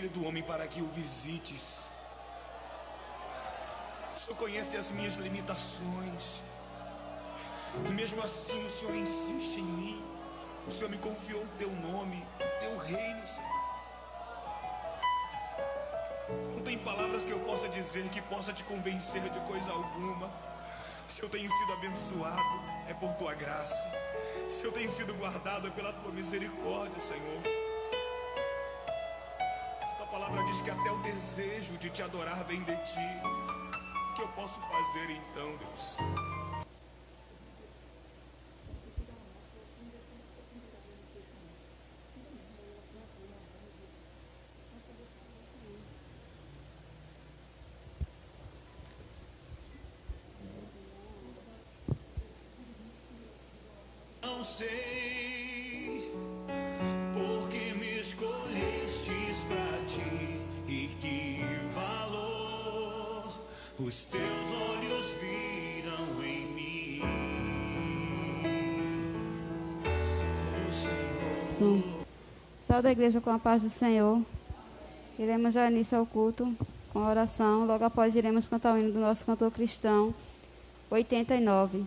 Filho do Homem para que o visites. O Senhor conhece as minhas limitações, e mesmo assim o Senhor insiste em mim. O Senhor me confiou o teu nome, o teu reino, Senhor. Não tem palavras que eu possa dizer que possa te convencer de coisa alguma. Se eu tenho sido abençoado, é por tua graça. Se eu tenho sido guardado, é pela tua misericórdia, Senhor. A tua palavra diz que até o desejo de te adorar vem de ti. O que eu posso fazer então, Deus? Não sei porque me escolhestes pra ti e que valor os teus olhos viram em mim, oh Senhor. Saúde a igreja com a paz do Senhor. Iremos já início ao culto com a oração. Logo após iremos cantar o hino do nosso cantor cristão 89.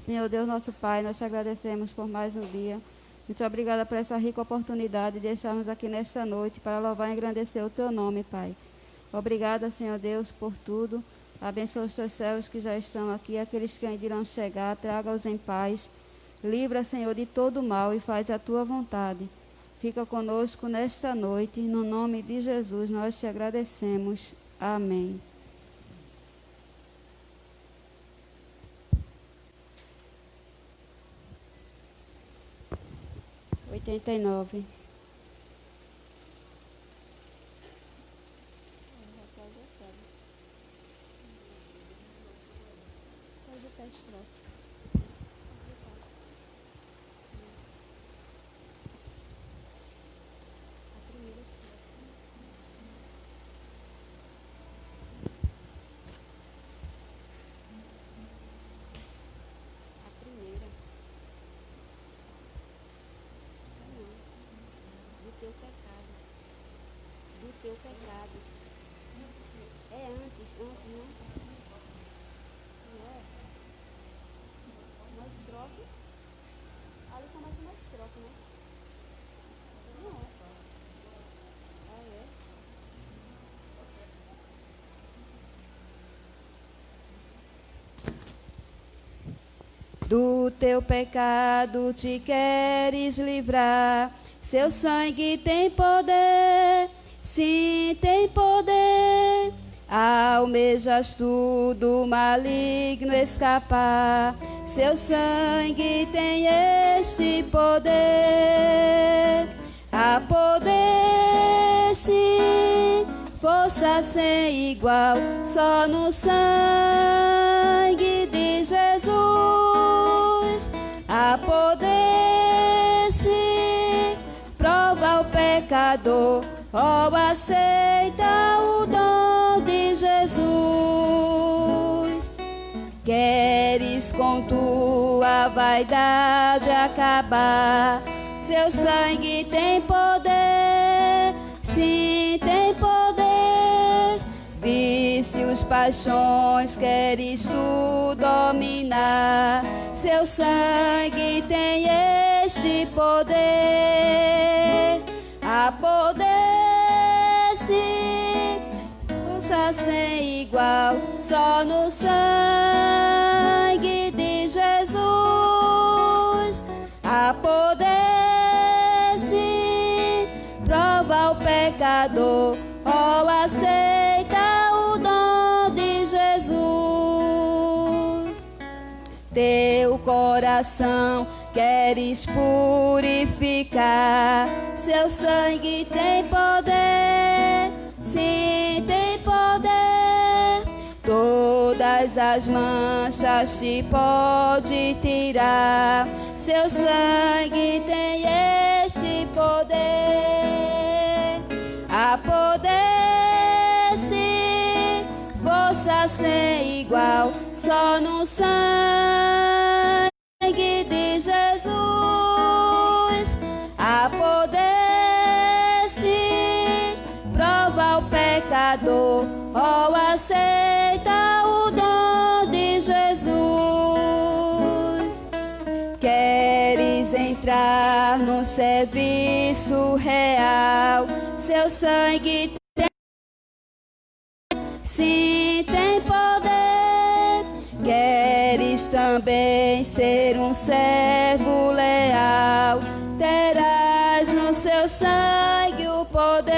Senhor Deus, nosso Pai, nós te agradecemos por mais um dia. Muito obrigada por essa rica oportunidade de estarmos aqui nesta noite para louvar e engrandecer o teu nome, Pai. Obrigada, Senhor Deus, por tudo. Abençoa os teus servos que já estão aqui, aqueles que ainda irão chegar, traga-os em paz. Livra, Senhor, de todo mal e faz a tua vontade. Fica conosco nesta noite, no nome de Jesus nós te agradecemos. Amém. Oitenta e nove. Teu pecado. É antes, não? Não é? Mais estrofe. Ali começa mais estrofe, né? Não é. Ah, é? Do teu pecado te queres livrar, seu sangue tem poder, sim, tem poder. Almejas tu do maligno escapar, seu sangue tem este poder. Há poder, sim, força sem igual, só no sangue de Jesus. Há poder, sim, prova o pecador, ó, aceita o dom de Jesus. Queres com tua vaidade acabar, seu sangue tem poder, sim, tem poder. Vícios, paixões, queres tu dominar, seu sangue tem este poder. Há poder, sim, força sem igual, só no sangue de Jesus. Há poder, sim, prova o pecador, ó, aceita o dom de Jesus. Teu coração queres purificar, seu sangue tem poder, sim, tem poder. Todas as manchas te pode tirar, seu sangue tem este poder. Há poder, sim, ser igual, só no sangue de Jesus há poder, sim, prova o pecador, ou aceita o dom de Jesus. Queres entrar no serviço real, seu sangue sim tem poder. Queres também ser um servo leal, terás no seu sangue o poder.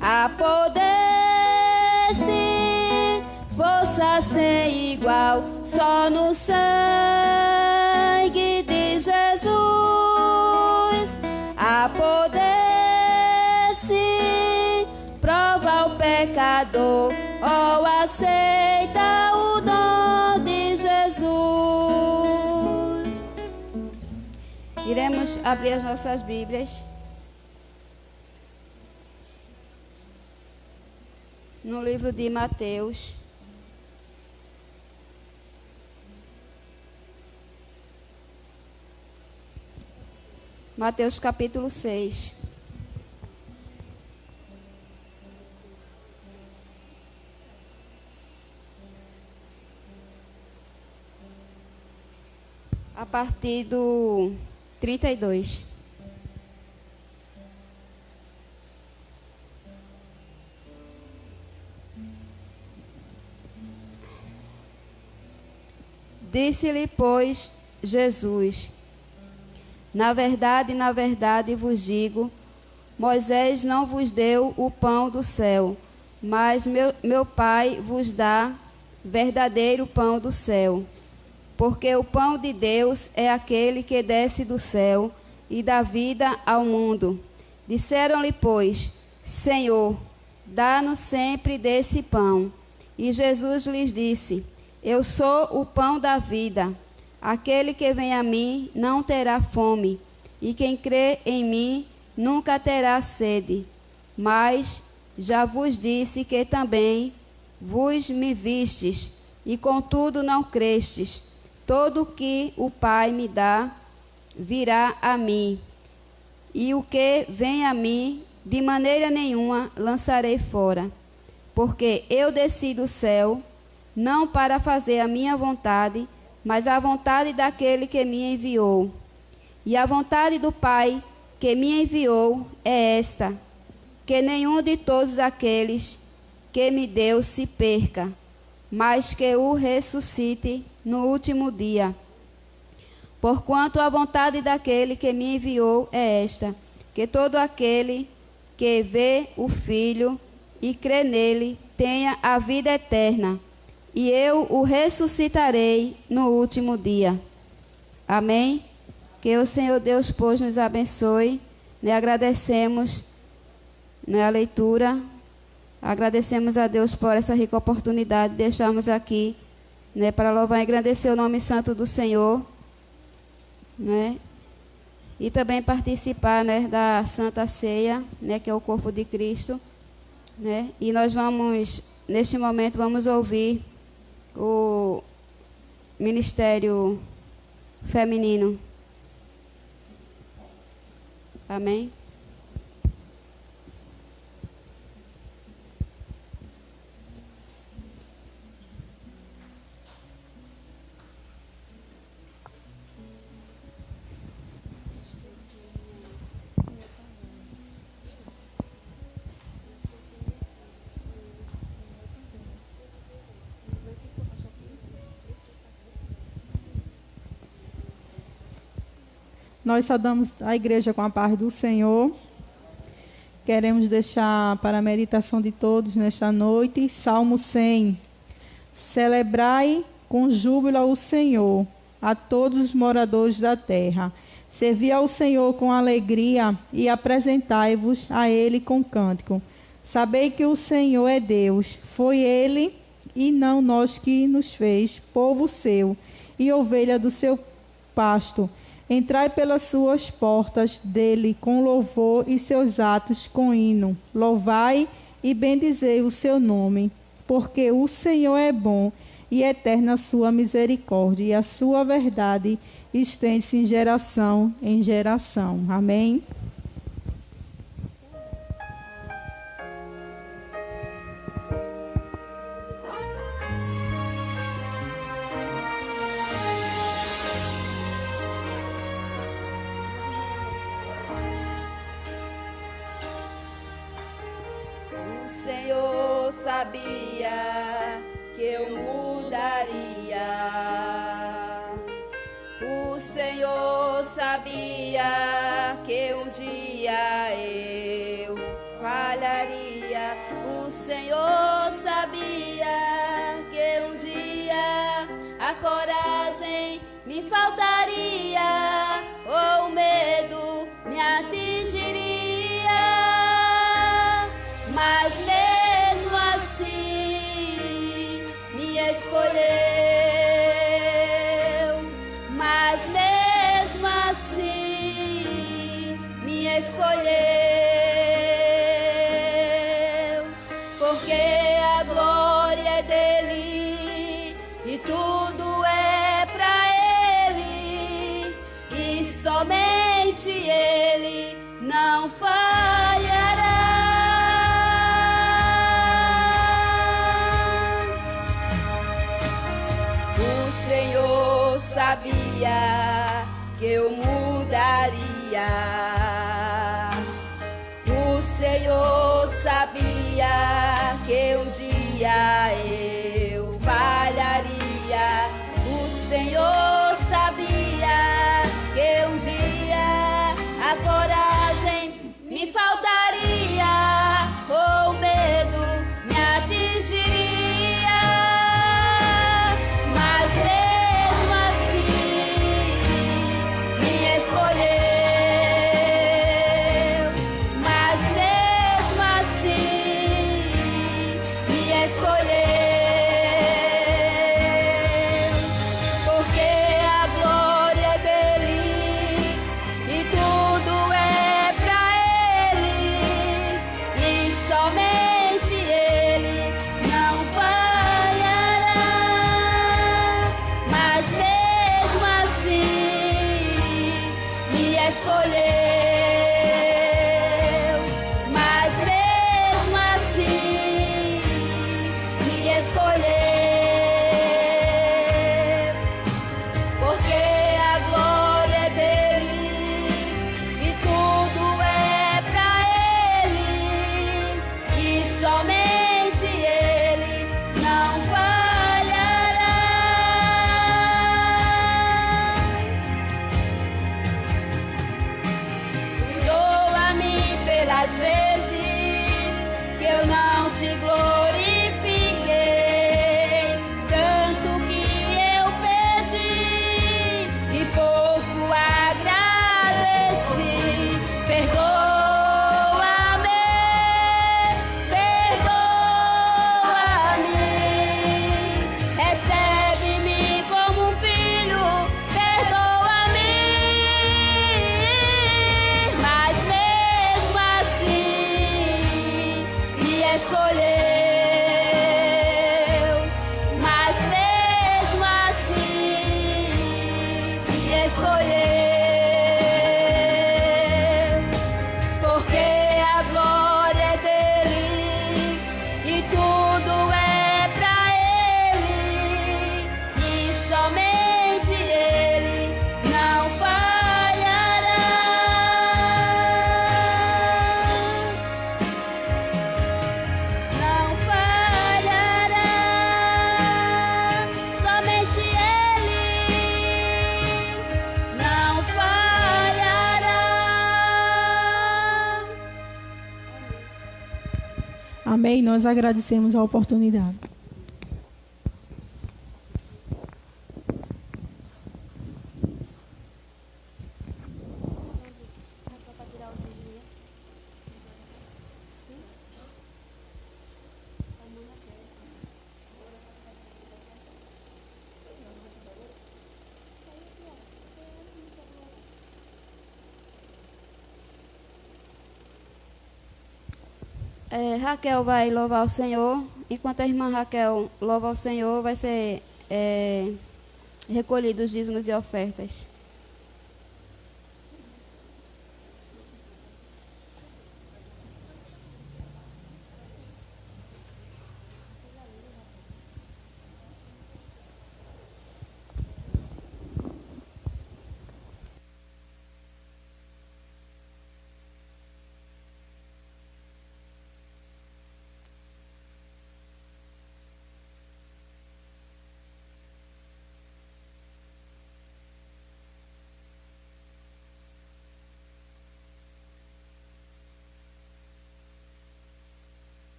A poder, sim, força sem igual, só no sangue de Jesus. A poder, sim, prova o pecador, ou aceita o dom de Jesus. Iremos abrir as nossas Bíblias no livro de Mateus. Mateus capítulo 6. A partir do 32. Disse-lhe, pois, Jesus: na verdade vos digo, Moisés não vos deu o pão do céu, mas meu Pai vos dá verdadeiro pão do céu. Porque o pão de Deus é aquele que desce do céu e dá vida ao mundo. Disseram-lhe, pois, Senhor, dá-nos sempre desse pão. E Jesus lhes disse: eu sou o pão da vida. Aquele que vem a mim não terá fome, e quem crê em mim nunca terá sede. Mas já vos disse que também vos me vistes, e contudo não crestes. Todo o que o Pai me dá virá a mim, e o que vem a mim, de maneira nenhuma lançarei fora. Porque eu desci do céu, não para fazer a minha vontade, mas a vontade daquele que me enviou. E a vontade do Pai que me enviou é esta: que nenhum de todos aqueles que me deu se perca, mas que o ressuscite no último dia. Porquanto a vontade daquele que me enviou é esta: que todo aquele que vê o Filho e crê nele tenha a vida eterna, e eu o ressuscitarei no último dia. Amém? Que o Senhor Deus, pois, nos abençoe. Agradecemos a leitura. Agradecemos a Deus por essa rica oportunidade de estarmos aqui para louvar e engrandecer o nome santo do Senhor. E também participar da Santa Ceia, que é o corpo de Cristo. E nós vamos, neste momento, vamos ouvir o ministério feminino. Amém? Nós saudamos a igreja com a paz do Senhor. Queremos deixar para a meditação de todos nesta noite, Salmo 100. Celebrai com júbilo ao Senhor, a todos os moradores da terra. Servi ao Senhor com alegria e apresentai-vos a Ele com cântico. Sabei que o Senhor é Deus. Foi Ele e não nós que nos fez, povo seu e ovelha do seu pasto. Entrai pelas suas portas dele com louvor e seus atos com hino. Louvai e bendizei o seu nome. porque o Senhor é bom e eterna a sua misericórdia, e a sua verdade estende-se em geração em geração. Amém? O Senhor sabia que eu mudaria. O Senhor sabia que um dia eu falharia. O Senhor sabia que um dia a coragem me faltaria, ou o medo me atingiria. Mas mesmo assim me escolheu, mas mesmo assim me escolheu, porque a glória é dele e tudo é pra ele, e somente ele não falhará. Sabia que eu mudaria. O Senhor sabia que um dia eu falharia. O Senhor sabia que um dia a coragem me faltaria, ou o medo me atingiria. Amém. Nós agradecemos a oportunidade. Raquel vai louvar o Senhor. Enquanto a irmã Raquel louva o Senhor, vai ser recolhidos os dízimos e ofertas.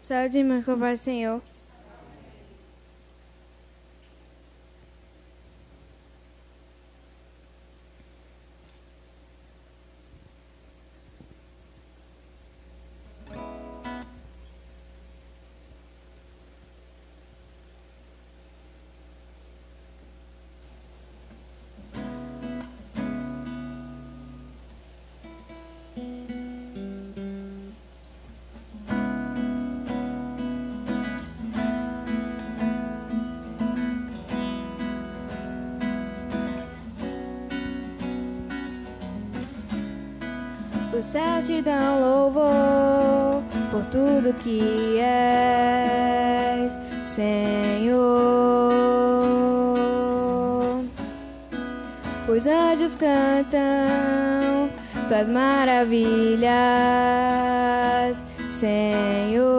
Saúde, irmãos, com a paz do Senhor. Os céus te dão louvor por tudo que és, Senhor. Os anjos cantam tuas maravilhas, Senhor.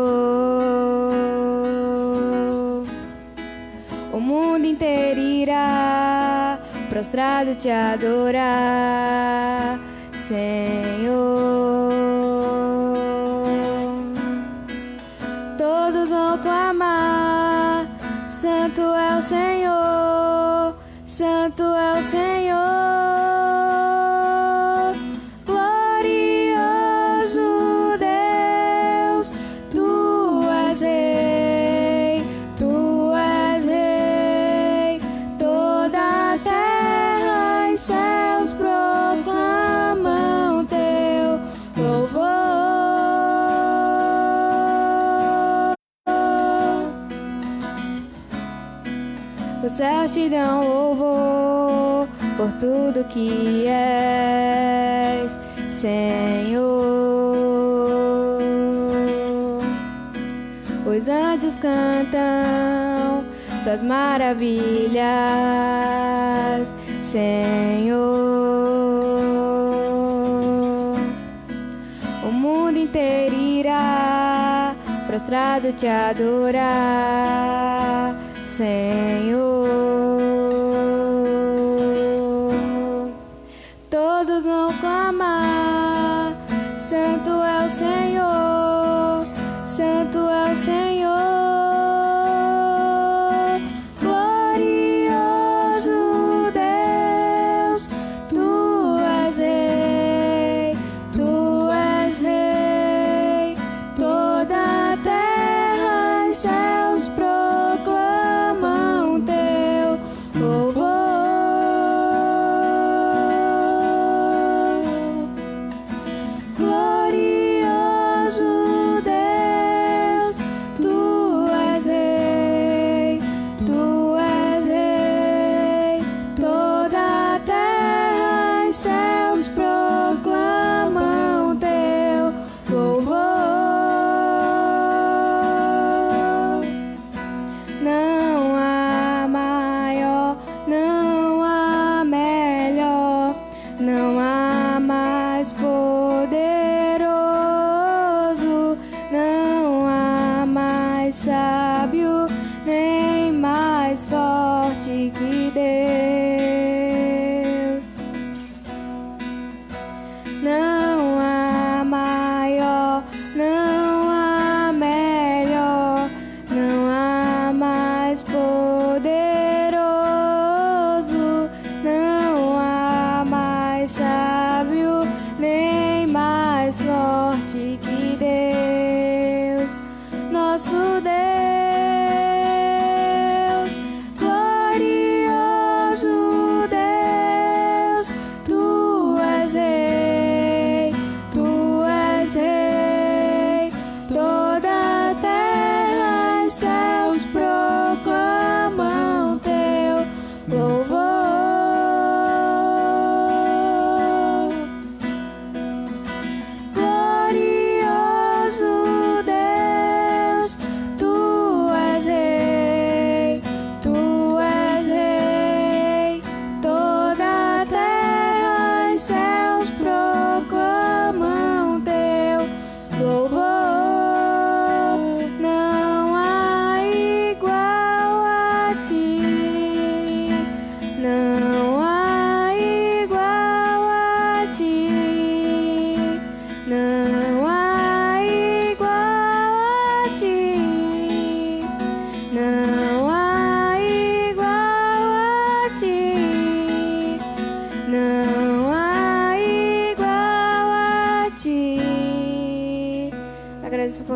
O mundo inteiro irá prostrado te adorar, Senhor. Todos vão clamar: Santo é o Senhor, Santo é o Senhor. Glorioso Deus, Tu és Rei, Tu és Rei. Toda a terra e céus proclamam Teu louvor. Os céus te dão louvor por tudo que és, Senhor. Os anjos cantam tuas maravilhas, Senhor. O mundo inteiro irá prostrado te adorar, Senhor. Todos vão clamar: Santo é o Senhor, Santo é o Senhor. Glorioso Deus, Tu és Rei, Tu és Rei. Toda a terra e céus proclamam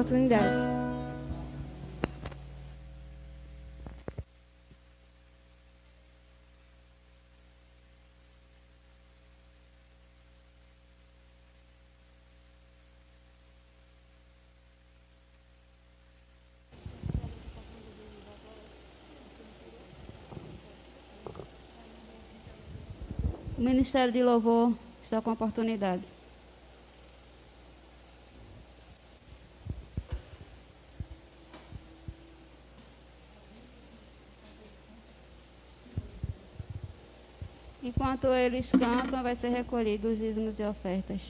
oportunidade. O Ministério de Louvor está com a oportunidade. Enquanto eles cantam, vai ser recolhido os dízimos e ofertas.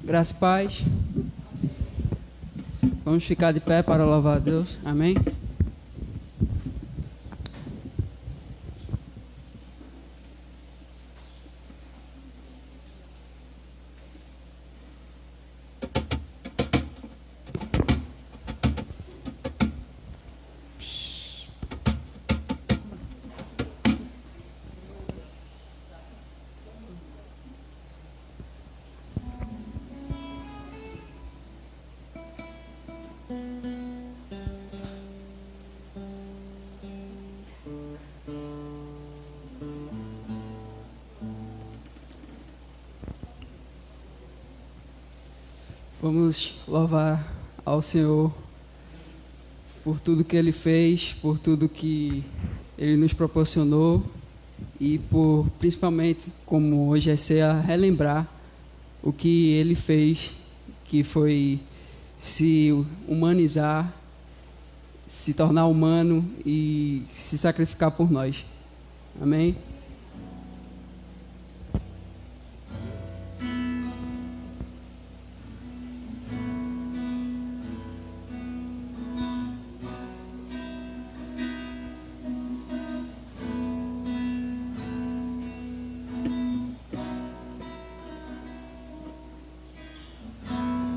Graças e paz. Vamos ficar de pé para louvar a Deus. Amém? Vamos louvar ao Senhor por tudo que Ele fez, por tudo que Ele nos proporcionou e por, principalmente, como hoje é ceia, relembrar o que Ele fez, que foi se humanizar, se tornar humano e se sacrificar por nós. Amém?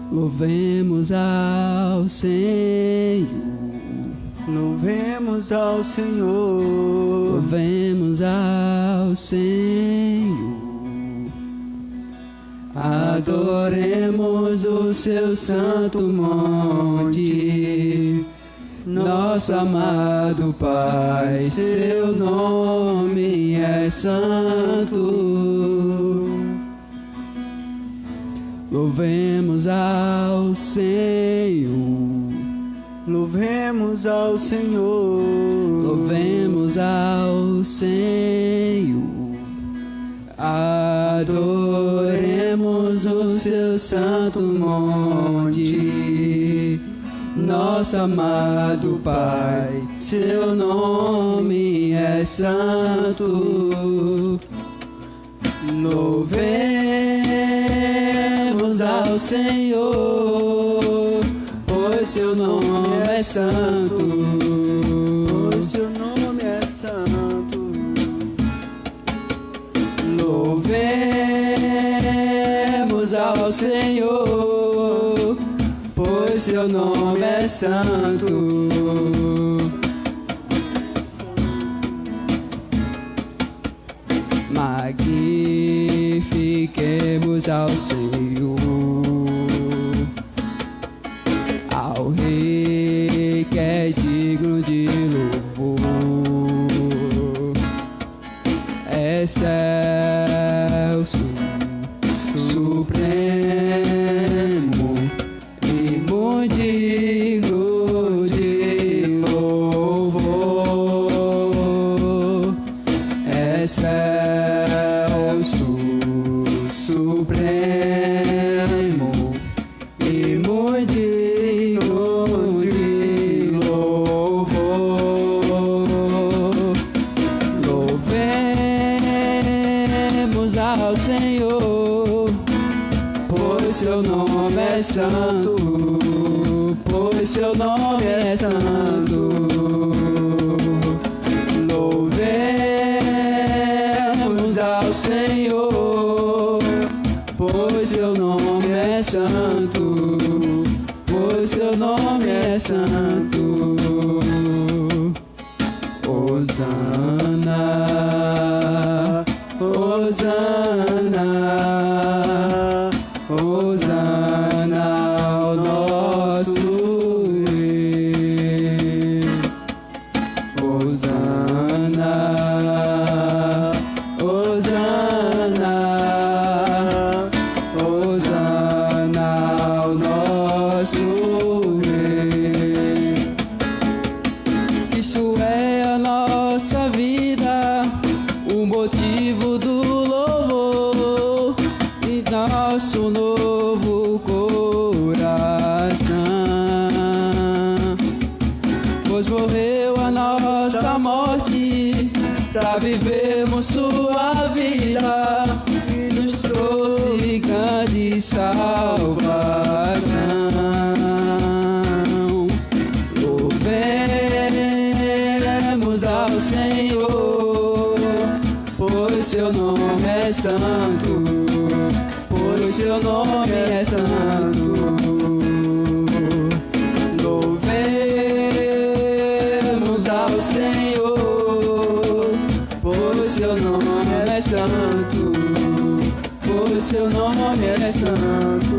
Louvemos ao Senhor, Louvemos ao Senhor, louvemos ao Senhor, adoremos o seu santo monte, nosso amado Pai, seu nome é santo. Louvemos ao Senhor, louvemos ao Senhor, louvemos ao Senhor, adoremos o seu santo monte, nosso amado Pai, seu nome é santo. Louvemos ao Senhor, pois seu nome é santo, pois seu nome é santo. Louvemos ao Senhor, pois seu nome é santo. Magnifiquemos ao Senhor, ao Rei que é digno de louvor. Excelso, supremo e muito digno de louvor. Excelso, supremo e muito digno de louvor. Louvemos ao Senhor, pois seu nome é santo, pois seu nome é santo. Louvemos ao Senhor, pois seu nome é santo, pois seu nome é santo. Hosana, Hosana, Hosana ao nosso Rei. Hosana, Hosana, Hosana ao nosso Rei. Isso é a nossa vida, o motivo do louvor e nosso novo coração. Pois morreu a nossa morte pra vivermos sua vida e nos trouxe grande salvação. Louvemos ao Senhor, pois seu nome é santo, pois seu nome é santo. Louvemos ao Senhor, pois seu nome é santo, pois seu nome é santo.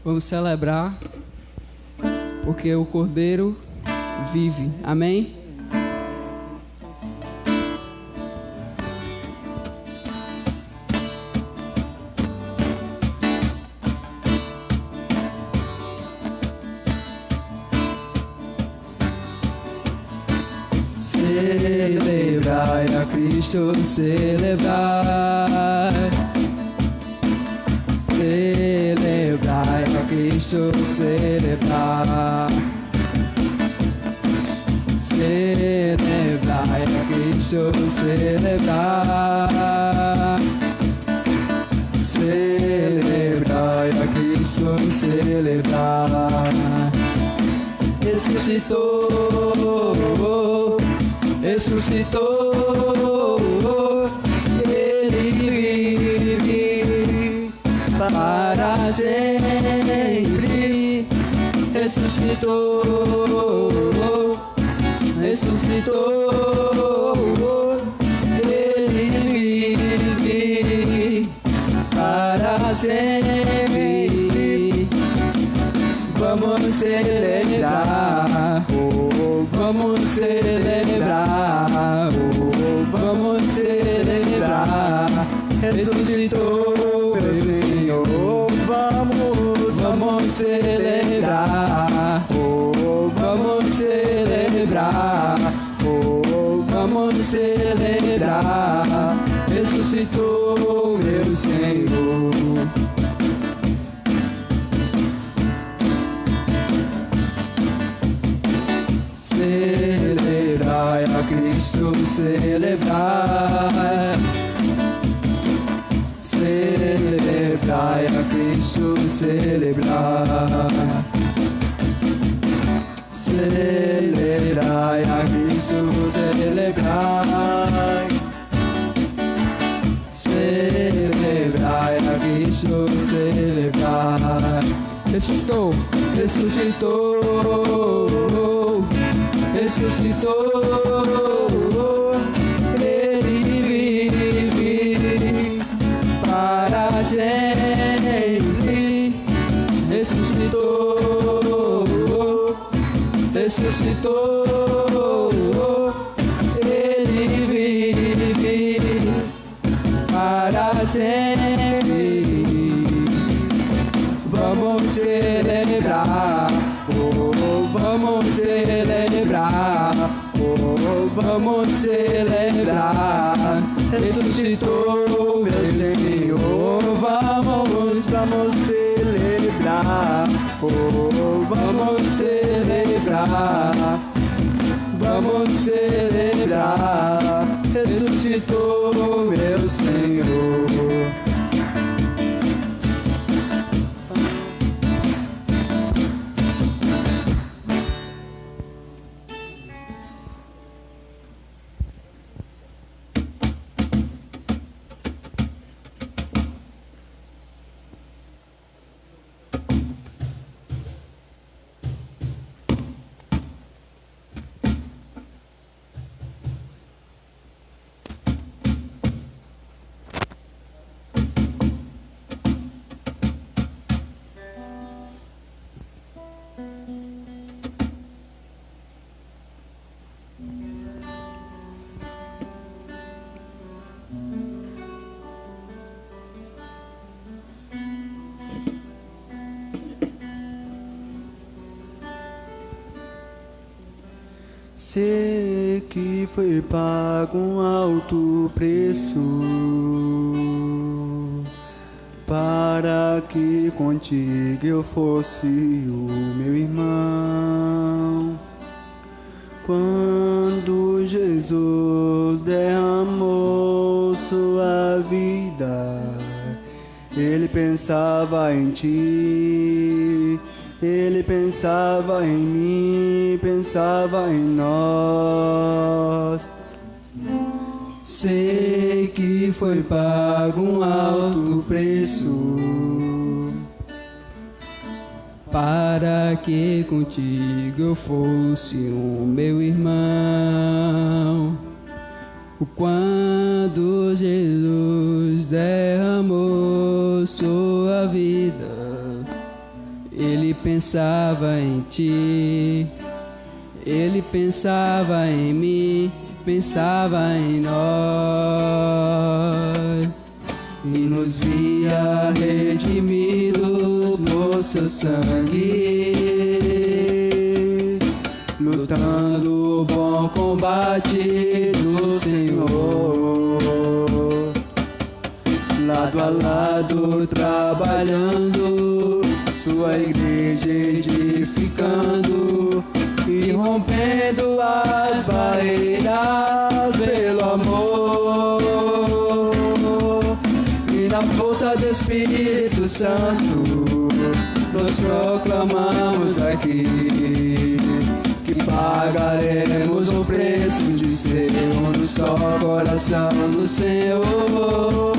Vamos celebrar, porque o Cordeiro vive. Amém? Celebrai a Cristo, celebrai. Celebrai a Cristo, celebrai. Celebrai a Cristo, celebrai. Celebrai a Cristo, celebrai. Ressuscitou, ressuscitou, Ele vive para sempre. Ressuscitou, ressuscitou, Ele vive para sempre. Vamos celebrar, vamos celebrar, vamos celebrar. Ressuscitou meu Senhor, vamos celebrar, vamos celebrar, vamos celebrar. Ressuscitou meu Senhor. Celebrai a Cristo, celebrai. Celebrai a Cristo, celebrai. Celebrai a Cristo, celebrai. Celebrai a Cristo, celebrai. Ressuscitou, ressuscitou, ressuscitou, Ele vive para sempre. Ressuscitou, ressuscitou, Ele vive para sempre. Vamos celebrar, vamos celebrar, vamos celebrar. Ressuscitou meu Senhor, vamos celebrar, vamos celebrar, vamos celebrar, ressuscitou meu Senhor. Sei que foi pago um alto preço para que contigo eu fosse o meu irmão. Quando Jesus derramou sua vida, ele pensava em ti. Ele pensava em mim, pensava em nós. Sei que foi pago um alto preço para que contigo eu fosse o meu irmão. Quando Jesus derramou sua vida, ele pensava em ti, ele pensava em mim, pensava em nós, e nos via redimidos no seu sangue, lutando o bom combate do Senhor, lado a lado trabalhando, sua igreja edificando e rompendo as barreiras pelo amor. E na força do Espírito Santo nós proclamamos aqui que pagaremos o preço de ser um só coração do Senhor.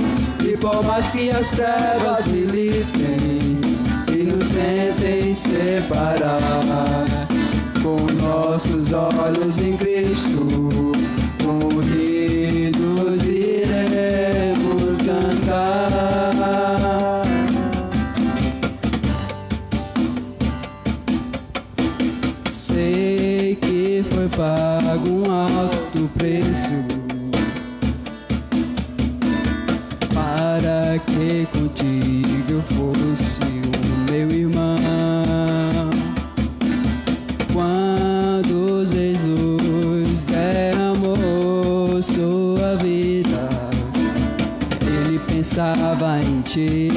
E por mais que as trevas militem e nos tentem separar, com nossos olhos em Cristo, unidos iremos cantar. Sei que foi pago um alto preço para que contigo eu fosse o meu irmão. Quando Jesus derramou sua vida, ele pensava em ti,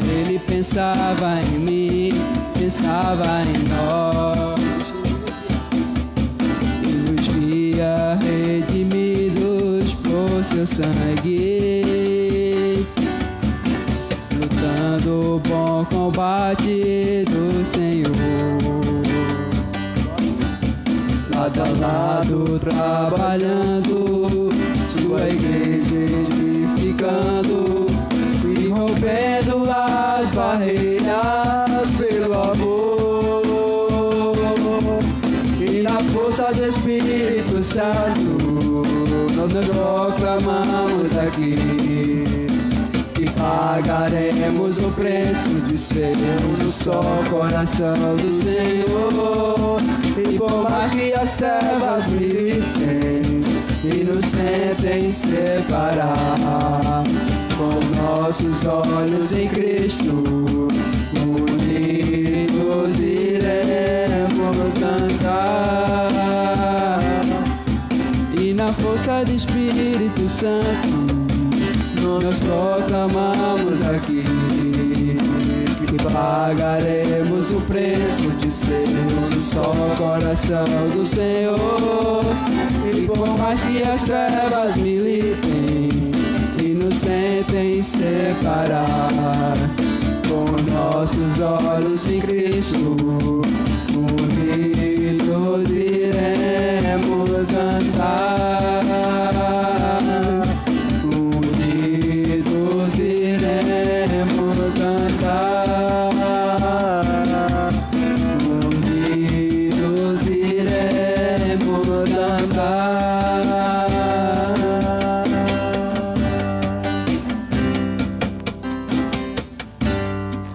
ele pensava em mim, pensava em nós, e nos via redimidos por seu sangue, lutando o bom combate do Senhor, lado a lado trabalhando, sua igreja edificando e rompendo as barreiras pelo amor. E na força do Espírito Santo nós proclamamos aqui que pagaremos o preço de sermos o só coração do Senhor. E por mais que as trevas militem e nos tentem separar, com nossos olhos em Cristo, unidos iremos cantar. E na força do Espírito Santo nós proclamamos aqui que e pagaremos o preço de sermos o só coração do Senhor. E por mais que as trevas militem e nos tentem separar, com os nossos olhos em Cristo, unidos iremos cantar. Unidos iremos cantar. Unidos iremos cantar.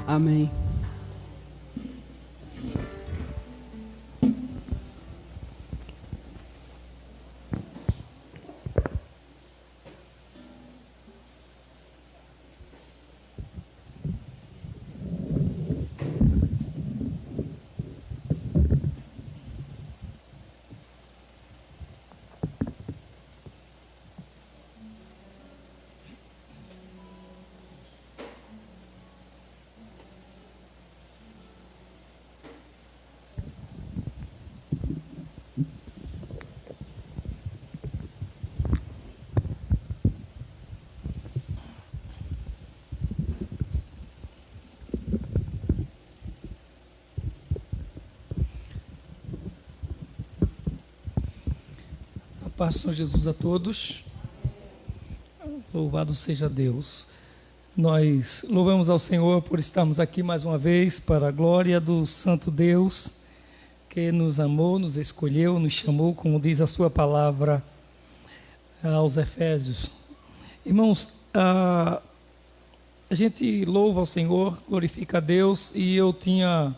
Amém. Paz do Senhor Jesus a todos. Louvado seja Deus. Nós louvamos ao Senhor por estarmos aqui mais uma vez para a glória do Santo Deus que nos amou, nos escolheu, nos chamou, como diz a sua palavra aos Efésios. Irmãos, a gente louva ao Senhor, glorifica a Deus, e eu tinha...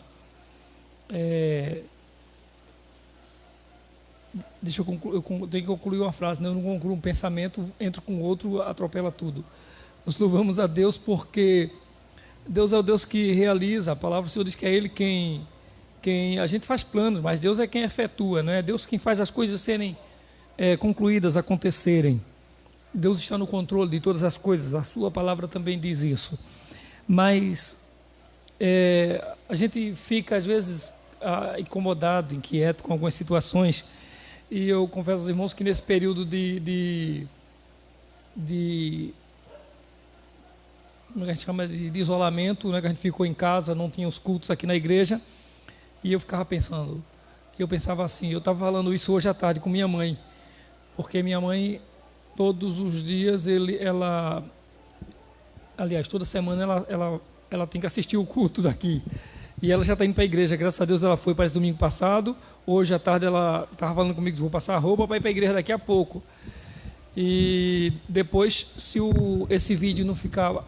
Deixa eu concluir, eu tenho que concluir uma frase, né? Eu não concluo um pensamento, entro com outro, atropela tudo. Nós louvamos a Deus porque Deus é o Deus que realiza. A palavra do Senhor diz que é Ele quem a gente faz planos, mas Deus é quem efetua, não é Deus quem faz as coisas serem concluídas, acontecerem. Deus está no controle de todas as coisas, a sua palavra também diz isso. Mas a gente fica às vezes incomodado, inquieto com algumas situações. E eu confesso aos irmãos que nesse período de como a gente chama de isolamento, né, que a gente ficou em casa, não tinha os cultos aqui na igreja, e eu ficava pensando, eu pensava assim, eu estava falando isso hoje à tarde com minha mãe, porque minha mãe, todos os dias, aliás, toda semana ela tem que assistir o culto daqui. E ela já está indo para a igreja, graças a Deus ela foi, parece domingo passado. Hoje à tarde ela estava falando comigo, vou passar a roupa para ir para a igreja daqui a pouco. E depois, se esse vídeo não ficar,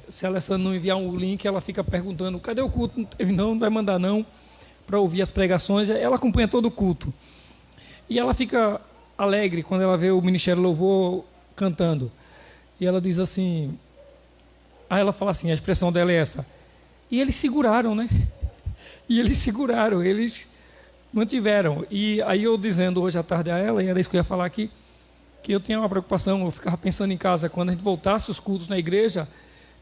se a Alessandra não enviar um link, ela fica perguntando, cadê o culto? Não vai mandar não, para ouvir as pregações. Ela acompanha todo o culto. E ela fica alegre quando ela vê o Ministério Louvor cantando. E ela diz assim, ela fala assim, a expressão dela é essa, e eles seguraram, né? E eles seguraram, eles mantiveram. E aí eu dizendo hoje à tarde a ela, e era isso que eu ia falar aqui, que eu tinha uma preocupação, eu ficava pensando em casa, quando a gente voltasse os cultos na igreja,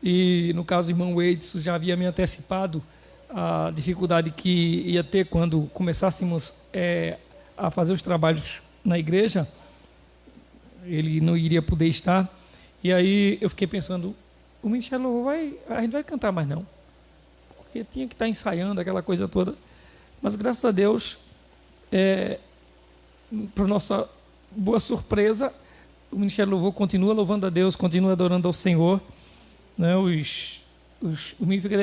e no caso do irmão Edson já havia me antecipado a dificuldade que ia ter quando começássemos a fazer os trabalhos na igreja, ele não iria poder estar. E aí eu fiquei pensando, o Ministério Louvor a gente vai cantar mais não. Porque tinha que estar ensaiando aquela coisa toda. Mas graças a Deus, para nossa boa surpresa, o Ministério Louvor continua louvando a Deus, continua adorando ao Senhor. Né?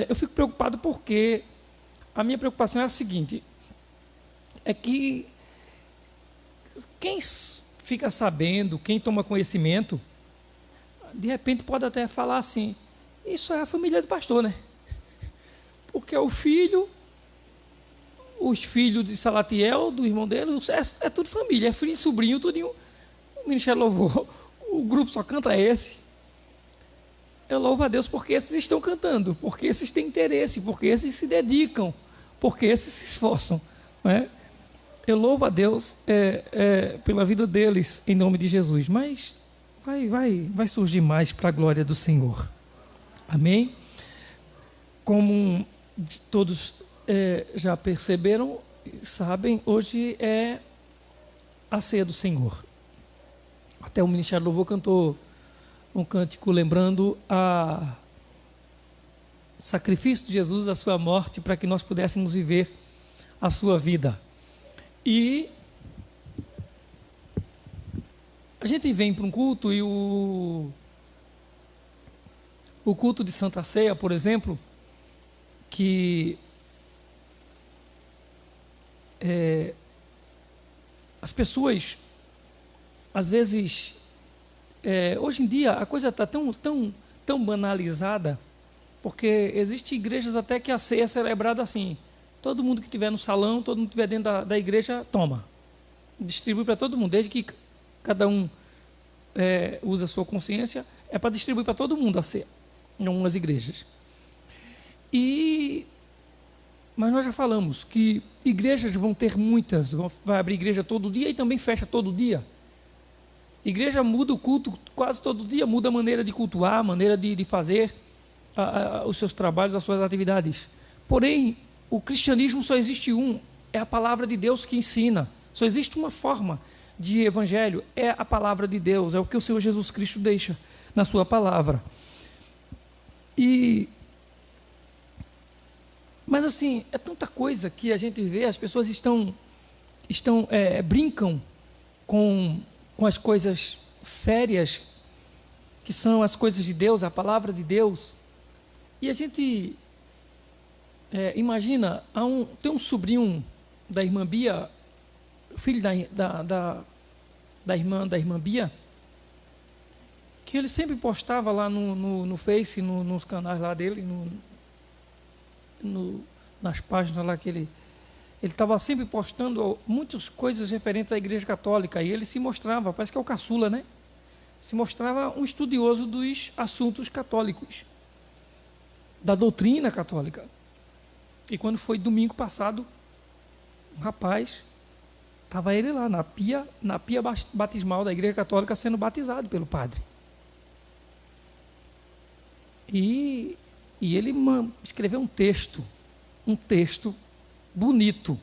Eu fico preocupado porque a minha preocupação é a seguinte, é que quem fica sabendo, quem toma conhecimento, de repente pode até falar assim, isso é a família do pastor, né? Porque os filhos de Salatiel, do irmão dele, é tudo família, é filho e sobrinho, tudinho. O Ministério Louvor, o grupo só canta esse. Eu louvo a Deus porque esses estão cantando, porque esses têm interesse, porque esses se dedicam, porque esses se esforçam. Não é? Eu louvo a Deus pela vida deles, em nome de Jesus. Mas vai surgir mais para a glória do Senhor. Amém? como todos já perceberam, sabem, hoje é a ceia do Senhor. Até o Ministério do Louvor cantou um cântico lembrando o sacrifício de Jesus, a sua morte, para que nós pudéssemos viver a sua vida. E a gente vem para um culto e o culto de Santa Ceia, por exemplo, que as pessoas, às vezes, hoje em dia, a coisa está tão banalizada, porque existem igrejas até que a ceia é celebrada assim. Todo mundo que estiver no salão, todo mundo que estiver dentro da igreja, toma. Distribui para todo mundo, desde que cada um usa a sua consciência, é para distribuir para todo mundo a ceia, em algumas igrejas. Mas nós já falamos que igrejas vão ter muitas, vai abrir igreja todo dia e também fecha todo dia. Igreja muda o culto quase todo dia, muda a maneira de cultuar, a maneira de fazer os seus trabalhos, as suas atividades. Porém, o cristianismo só existe é a palavra de Deus que ensina. Só existe uma forma de evangelho, é a palavra de Deus, é o que o Senhor Jesus Cristo deixa na sua palavra. Mas assim, é tanta coisa que a gente vê, as pessoas brincam com as coisas sérias, que são as coisas de Deus, a palavra de Deus. E a gente imagina, tem um sobrinho da irmã Bia, filho da irmã Bia, que ele sempre postava lá no Face, nos canais lá dele, nas páginas lá que ele estava sempre postando muitas coisas referentes à Igreja Católica, e ele se mostrava, parece que é o caçula, né? Se mostrava um estudioso dos assuntos católicos, da doutrina católica. E quando foi domingo passado, um rapaz, estava ele lá na pia batismal da Igreja Católica sendo batizado pelo padre. E ele escreveu um texto bonito.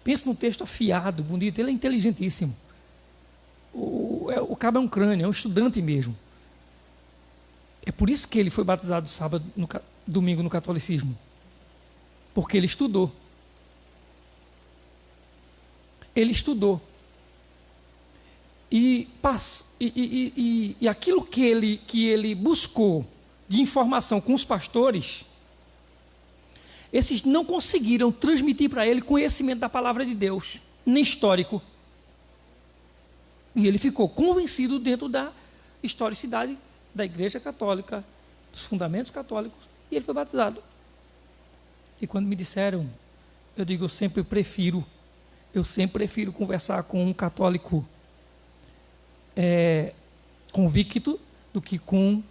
Pensa num texto afiado, bonito. Ele é inteligentíssimo. O cabo é um crânio, é um estudante mesmo. É por isso que ele foi batizado domingo no catolicismo. Porque ele estudou. Ele estudou. E aquilo que ele buscou de informação com os pastores, esses não conseguiram transmitir para ele conhecimento da palavra de Deus, nem histórico. E ele ficou convencido dentro da historicidade da Igreja Católica, dos fundamentos católicos, e ele foi batizado. E quando me disseram, eu digo, eu sempre prefiro conversar com um católico convicto do que com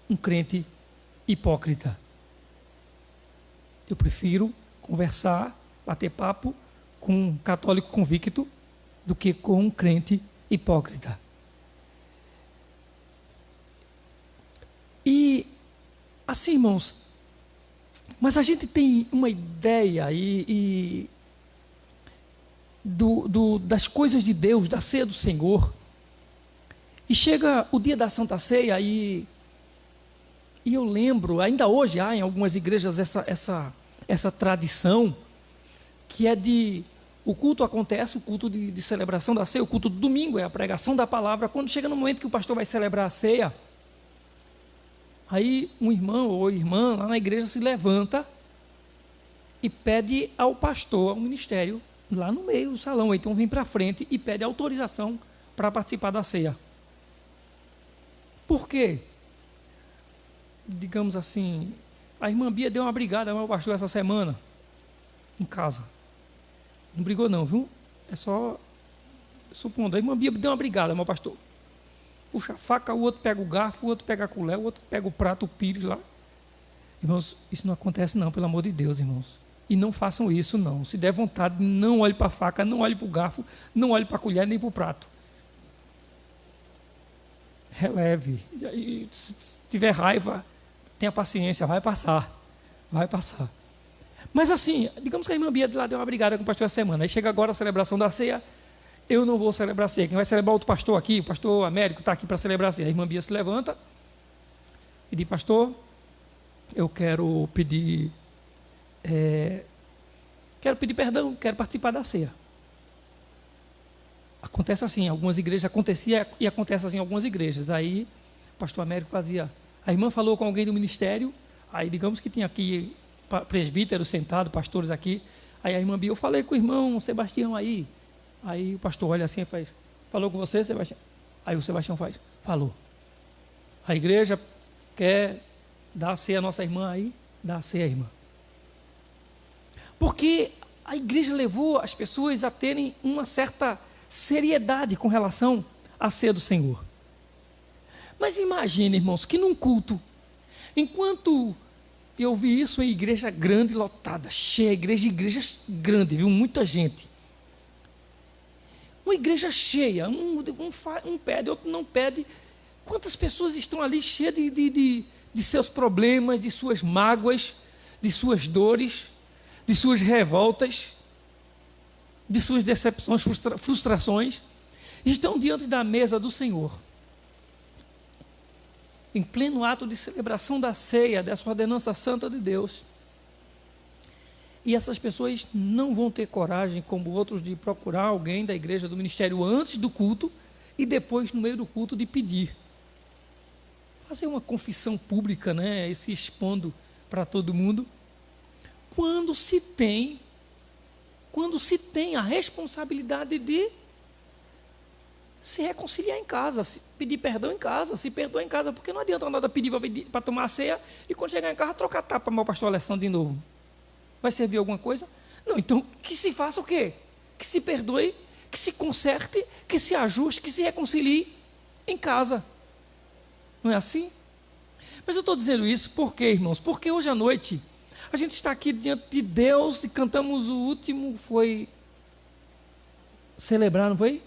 um crente hipócrita. Eu prefiro conversar, bater papo com um católico convicto do que com um crente hipócrita. E assim, irmãos, mas a gente tem uma ideia das coisas de Deus, da ceia do Senhor, e chega o dia da Santa Ceia e eu lembro, ainda hoje há em algumas igrejas essa tradição, que é o culto acontece, o culto de celebração da ceia, o culto do domingo, é a pregação da palavra. Quando chega no momento que o pastor vai celebrar a ceia, aí um irmão ou irmã lá na igreja se levanta e pede ao pastor, ao ministério, lá no meio do salão, ou então vem para frente e pede autorização para participar da ceia. Por quê? Digamos assim, a irmã Bia deu uma brigada ao pastor essa semana, em casa. Não brigou não, viu? É só supondo. A irmã Bia deu uma brigada, meu pastor. Puxa a faca, o outro pega o garfo, o outro pega a colher, o outro pega o prato, o pires lá. Irmãos, isso não acontece não, pelo amor de Deus, irmãos. E não façam isso não. Se der vontade, não olhe para a faca, não olhe para o garfo, não olhe para a colher, nem para o prato. Releve. E se tiver raiva, tenha paciência, vai passar. Vai passar. Mas assim, digamos que a irmã Bia de lá deu uma brigada com o pastor essa semana. Aí chega agora a celebração da ceia. Eu não vou celebrar a ceia. Quem vai celebrar outro pastor aqui, o pastor Américo, está aqui para celebrar a ceia. A irmã Bia se levanta e diz, pastor, eu quero pedir perdão, quero participar da ceia. Acontece assim, em algumas igrejas, acontecia e acontece assim em algumas igrejas. Aí o pastor Américo fazia, a irmã falou com alguém do ministério, aí digamos que tinha aqui presbítero sentado, pastores aqui, aí a irmã Bia, eu falei com o irmão Sebastião aí o pastor olha assim e faz, falou com você, Sebastião? Aí o Sebastião faz, falou. A igreja quer dar a ceia à nossa irmã aí, dá a ceia à irmã. Porque a igreja levou as pessoas a terem uma certa seriedade com relação à ceia do Senhor. Mas imagine, irmãos, que num culto, enquanto eu vi isso em igreja grande, lotada, cheia, igreja grande, viu? Muita gente. Uma igreja cheia, um pede, outro não pede. Quantas pessoas estão ali cheias de seus problemas, de suas mágoas, de suas dores, de suas revoltas, de suas decepções, frustrações, estão diante da mesa do Senhor, em pleno ato de celebração da ceia, dessa ordenança santa de Deus. E essas pessoas não vão ter coragem, como outros, de procurar alguém da igreja, do ministério, antes do culto e depois, no meio do culto, de pedir. Fazer uma confissão pública, né, e se expondo para todo mundo. Quando se tem a responsabilidade de se reconciliar em casa, se pedir perdão em casa, se perdoar em casa, porque não adianta nada pedir para tomar a ceia e quando chegar em casa trocar tapa para o pastor Alessandro de novo. Vai servir alguma coisa? Não, então que se faça o quê? Que se perdoe, que se conserte, que se ajuste, que se reconcilie em casa. Não é assim? Mas eu estou dizendo isso por quê, irmãos? Porque hoje à noite a gente está aqui diante de Deus e cantamos o último, foi celebrar, não foi?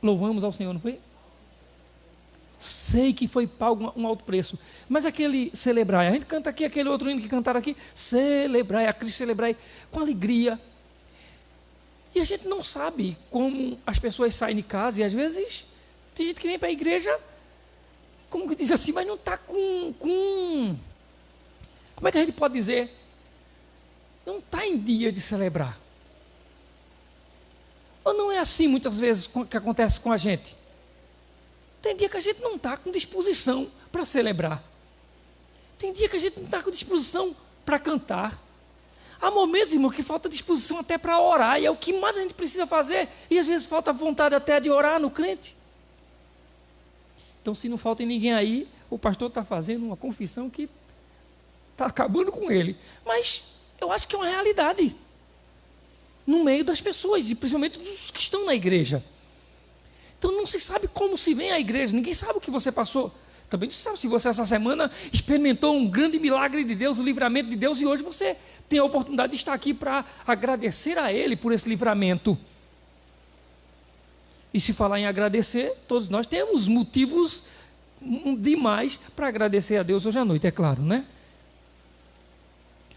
Louvamos ao Senhor, não foi? Sei que foi pago um alto preço, mas aquele celebrar, a gente canta aqui, aquele outro hino que cantaram aqui, celebrar, a Cristo celebrar com alegria. E a gente não sabe como as pessoas saem de casa, e às vezes tem gente que vem para a igreja, como que diz assim, mas não está com... Como é que a gente pode dizer? Não está em dia de celebrar. Ou não é assim muitas vezes que acontece com a gente? Tem dia que a gente não está com disposição para celebrar. Tem dia que a gente não está com disposição para cantar. Há momentos, irmão, que falta disposição até para orar, e é o que mais a gente precisa fazer, e às vezes falta vontade até de orar no crente. Então, se não falta ninguém aí, o pastor está fazendo uma confissão que está acabando com ele. Mas eu acho que é uma realidade no meio das pessoas, e principalmente dos que estão na igreja. Então não se sabe como se vem à igreja, ninguém sabe o que você passou. Também não se sabe se você essa semana experimentou um grande milagre de Deus, o livramento de Deus, e hoje você tem a oportunidade de estar aqui para agradecer a Ele por esse livramento. E se falar em agradecer, todos nós temos motivos demais para agradecer a Deus hoje à noite, é claro, né?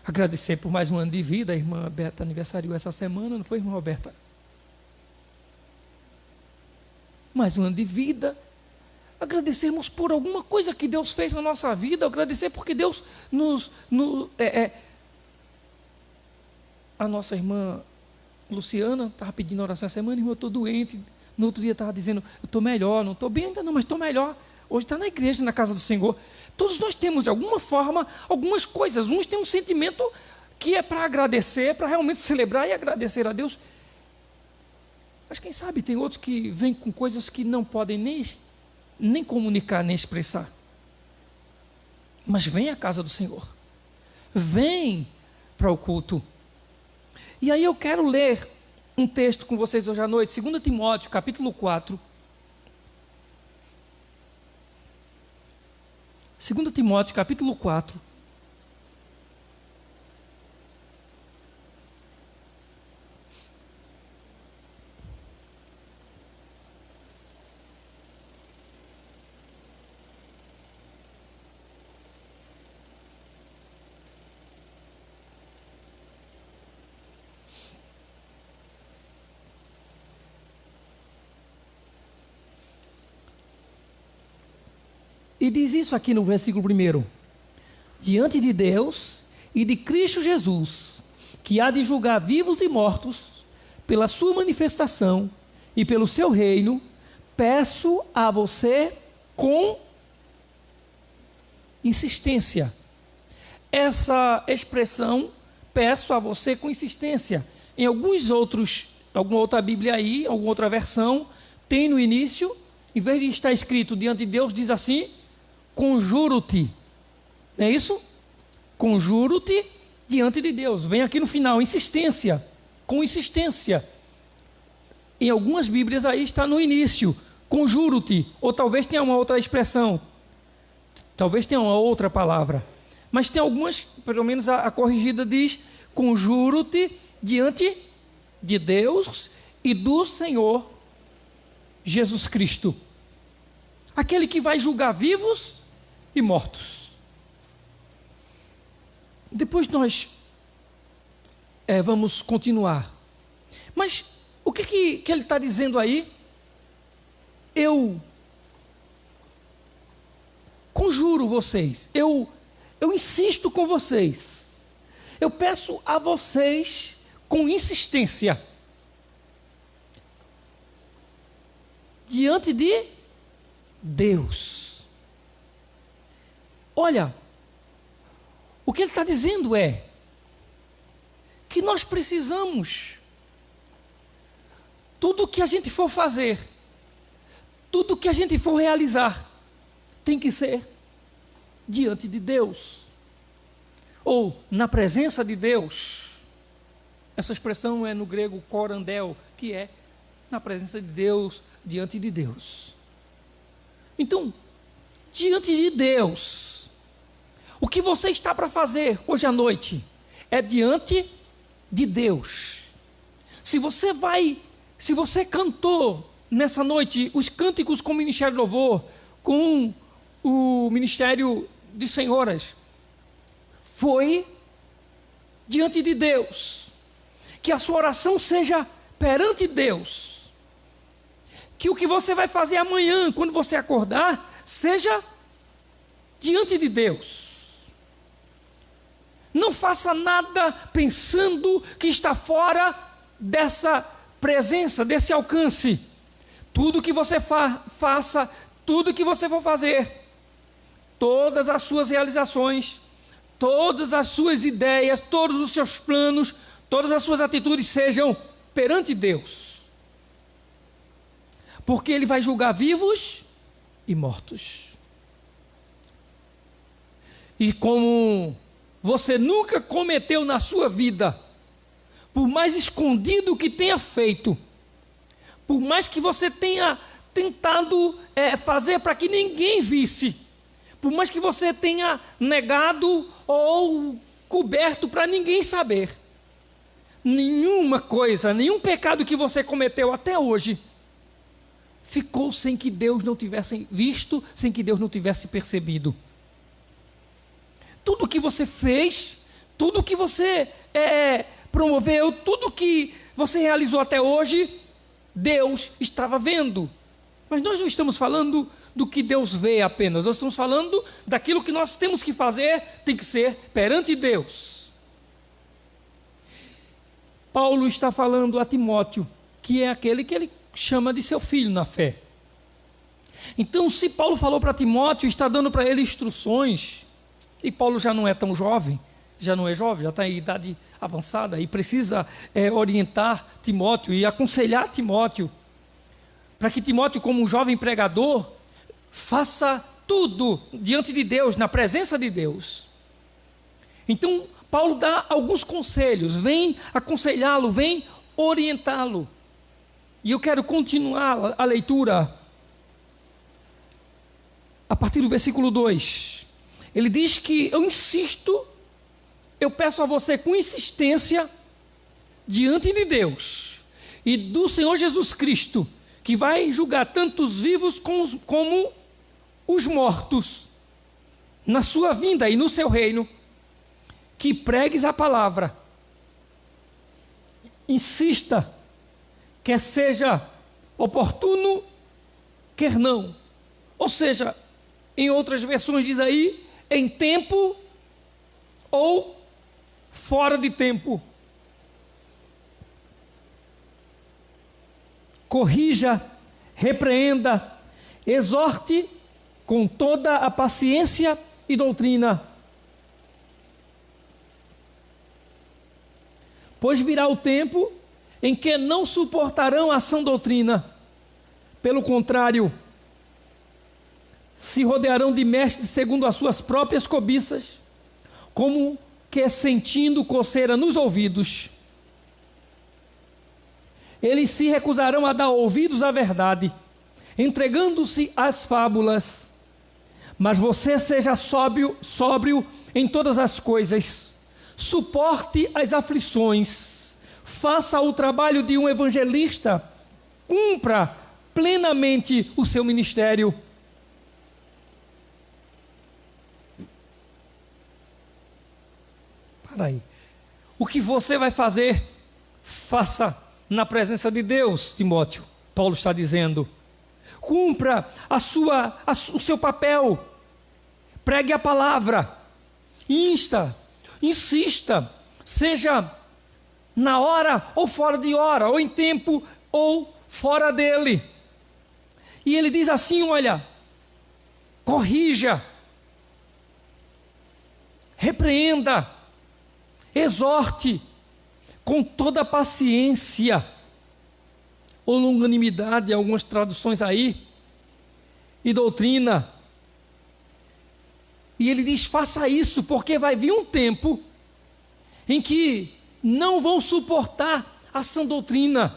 Agradecer por mais um ano de vida, a irmã Berta aniversariou essa semana, não foi, irmã Roberta? Mais um ano de vida, agradecermos por alguma coisa que Deus fez na nossa vida, agradecer porque Deus a nossa irmã Luciana estava pedindo oração essa semana, irmão, eu estou doente, no outro dia estava dizendo, eu estou melhor, não estou bem ainda não, mas estou melhor, hoje está na igreja, na casa do Senhor. Todos nós temos, de alguma forma, algumas coisas, uns têm um sentimento que é para agradecer, para realmente celebrar e agradecer a Deus. Mas quem sabe tem outros que vêm com coisas que não podem nem comunicar, nem expressar. Mas vem à casa do Senhor. Vem para o culto. E aí eu quero ler um texto com vocês hoje à noite, 2 Timóteo, capítulo 4. 2 Timóteo, capítulo 4. E diz isso aqui no versículo 1. Diante de Deus e de Cristo Jesus, que há de julgar vivos e mortos, pela sua manifestação e pelo seu reino, peço a você com insistência. Essa expressão, peço a você com insistência, em alguma outra Bíblia aí, alguma outra versão, tem no início, em vez de estar escrito diante de Deus, diz assim, conjuro-te. Não é isso? Conjuro-te diante de Deus. Vem aqui no final, insistência, com insistência. Em algumas Bíblias aí está no início, conjuro-te, ou talvez tenha uma outra expressão, talvez tenha uma outra palavra. Mas tem algumas, pelo menos a corrigida diz, conjuro-te diante de Deus e do Senhor Jesus Cristo, aquele que vai julgar vivos e mortos. Depois nós vamos continuar. Mas o que ele está dizendo aí? Eu conjuro vocês, eu insisto com vocês, eu peço a vocês com insistência, diante de Deus. Olha, o que ele está dizendo é que nós precisamos, tudo que a gente for fazer, tudo que a gente for realizar, tem que ser diante de Deus, ou na presença de Deus. Essa expressão é no grego korandel, que é na presença de Deus, diante de Deus. Então, diante de Deus, o que você está para fazer hoje à noite é diante de Deus. Se você cantou nessa noite os cânticos com o Ministério de Louvor, com o Ministério de Senhoras, foi diante de Deus. Que a sua oração seja perante Deus. Que o que você vai fazer amanhã, quando você acordar, seja diante de Deus. Não faça nada pensando que está fora dessa presença, desse alcance. Tudo que você faça, tudo que você for fazer, todas as suas realizações, todas as suas ideias, todos os seus planos, todas as suas atitudes sejam perante Deus. Porque Ele vai julgar vivos e mortos. E como você nunca cometeu na sua vida, por mais escondido que tenha feito, por mais que você tenha tentado fazer para que ninguém visse, por mais que você tenha negado ou coberto para ninguém saber, nenhuma coisa, nenhum pecado que você cometeu até hoje ficou sem que Deus não tivesse visto, sem que Deus não tivesse percebido. Tudo que você fez, tudo que você promoveu, tudo que você realizou até hoje, Deus estava vendo. Mas nós não estamos falando do que Deus vê apenas, nós estamos falando daquilo que nós temos que fazer, tem que ser perante Deus. Paulo está falando a Timóteo, que é aquele que ele chama de seu filho na fé. Então, se Paulo falou para Timóteo, está dando para ele instruções, e Paulo já não é tão jovem, já está em idade avançada, e precisa orientar Timóteo e aconselhar Timóteo, para que Timóteo, como um jovem pregador, faça tudo diante de Deus, na presença de Deus. Então, Paulo dá alguns conselhos, vem aconselhá-lo, vem orientá-lo. E eu quero continuar a leitura a partir do versículo 2. Ele diz que eu insisto, eu peço a você com insistência, diante de Deus e do Senhor Jesus Cristo, que vai julgar tanto os vivos como os mortos, na sua vinda e no seu reino, que pregues a palavra. Insista, quer seja oportuno, quer não. Ou seja, em outras versões diz aí, em tempo ou fora de tempo. Corrija, repreenda, exorte com toda a paciência e doutrina. Pois virá o tempo em que não suportarão a sã doutrina. Pelo contrário, se rodearão de mestres segundo as suas próprias cobiças, como que sentindo coceira nos ouvidos. Eles se recusarão a dar ouvidos à verdade, entregando-se às fábulas. Mas você seja sóbrio em todas as coisas, suporte as aflições, faça o trabalho de um evangelista, cumpra plenamente o seu ministério. Para aí. O que você vai fazer, faça na presença de Deus, Timóteo. Paulo está dizendo. Cumpra o seu papel. Pregue a palavra. Insista. Seja na hora ou fora de hora, ou em tempo ou fora dele. E ele diz assim, olha, corrija, repreenda, exorte com toda paciência ou longanimidade, algumas traduções aí, e doutrina. E ele diz, faça isso, porque vai vir um tempo em que não vão suportar a sã doutrina.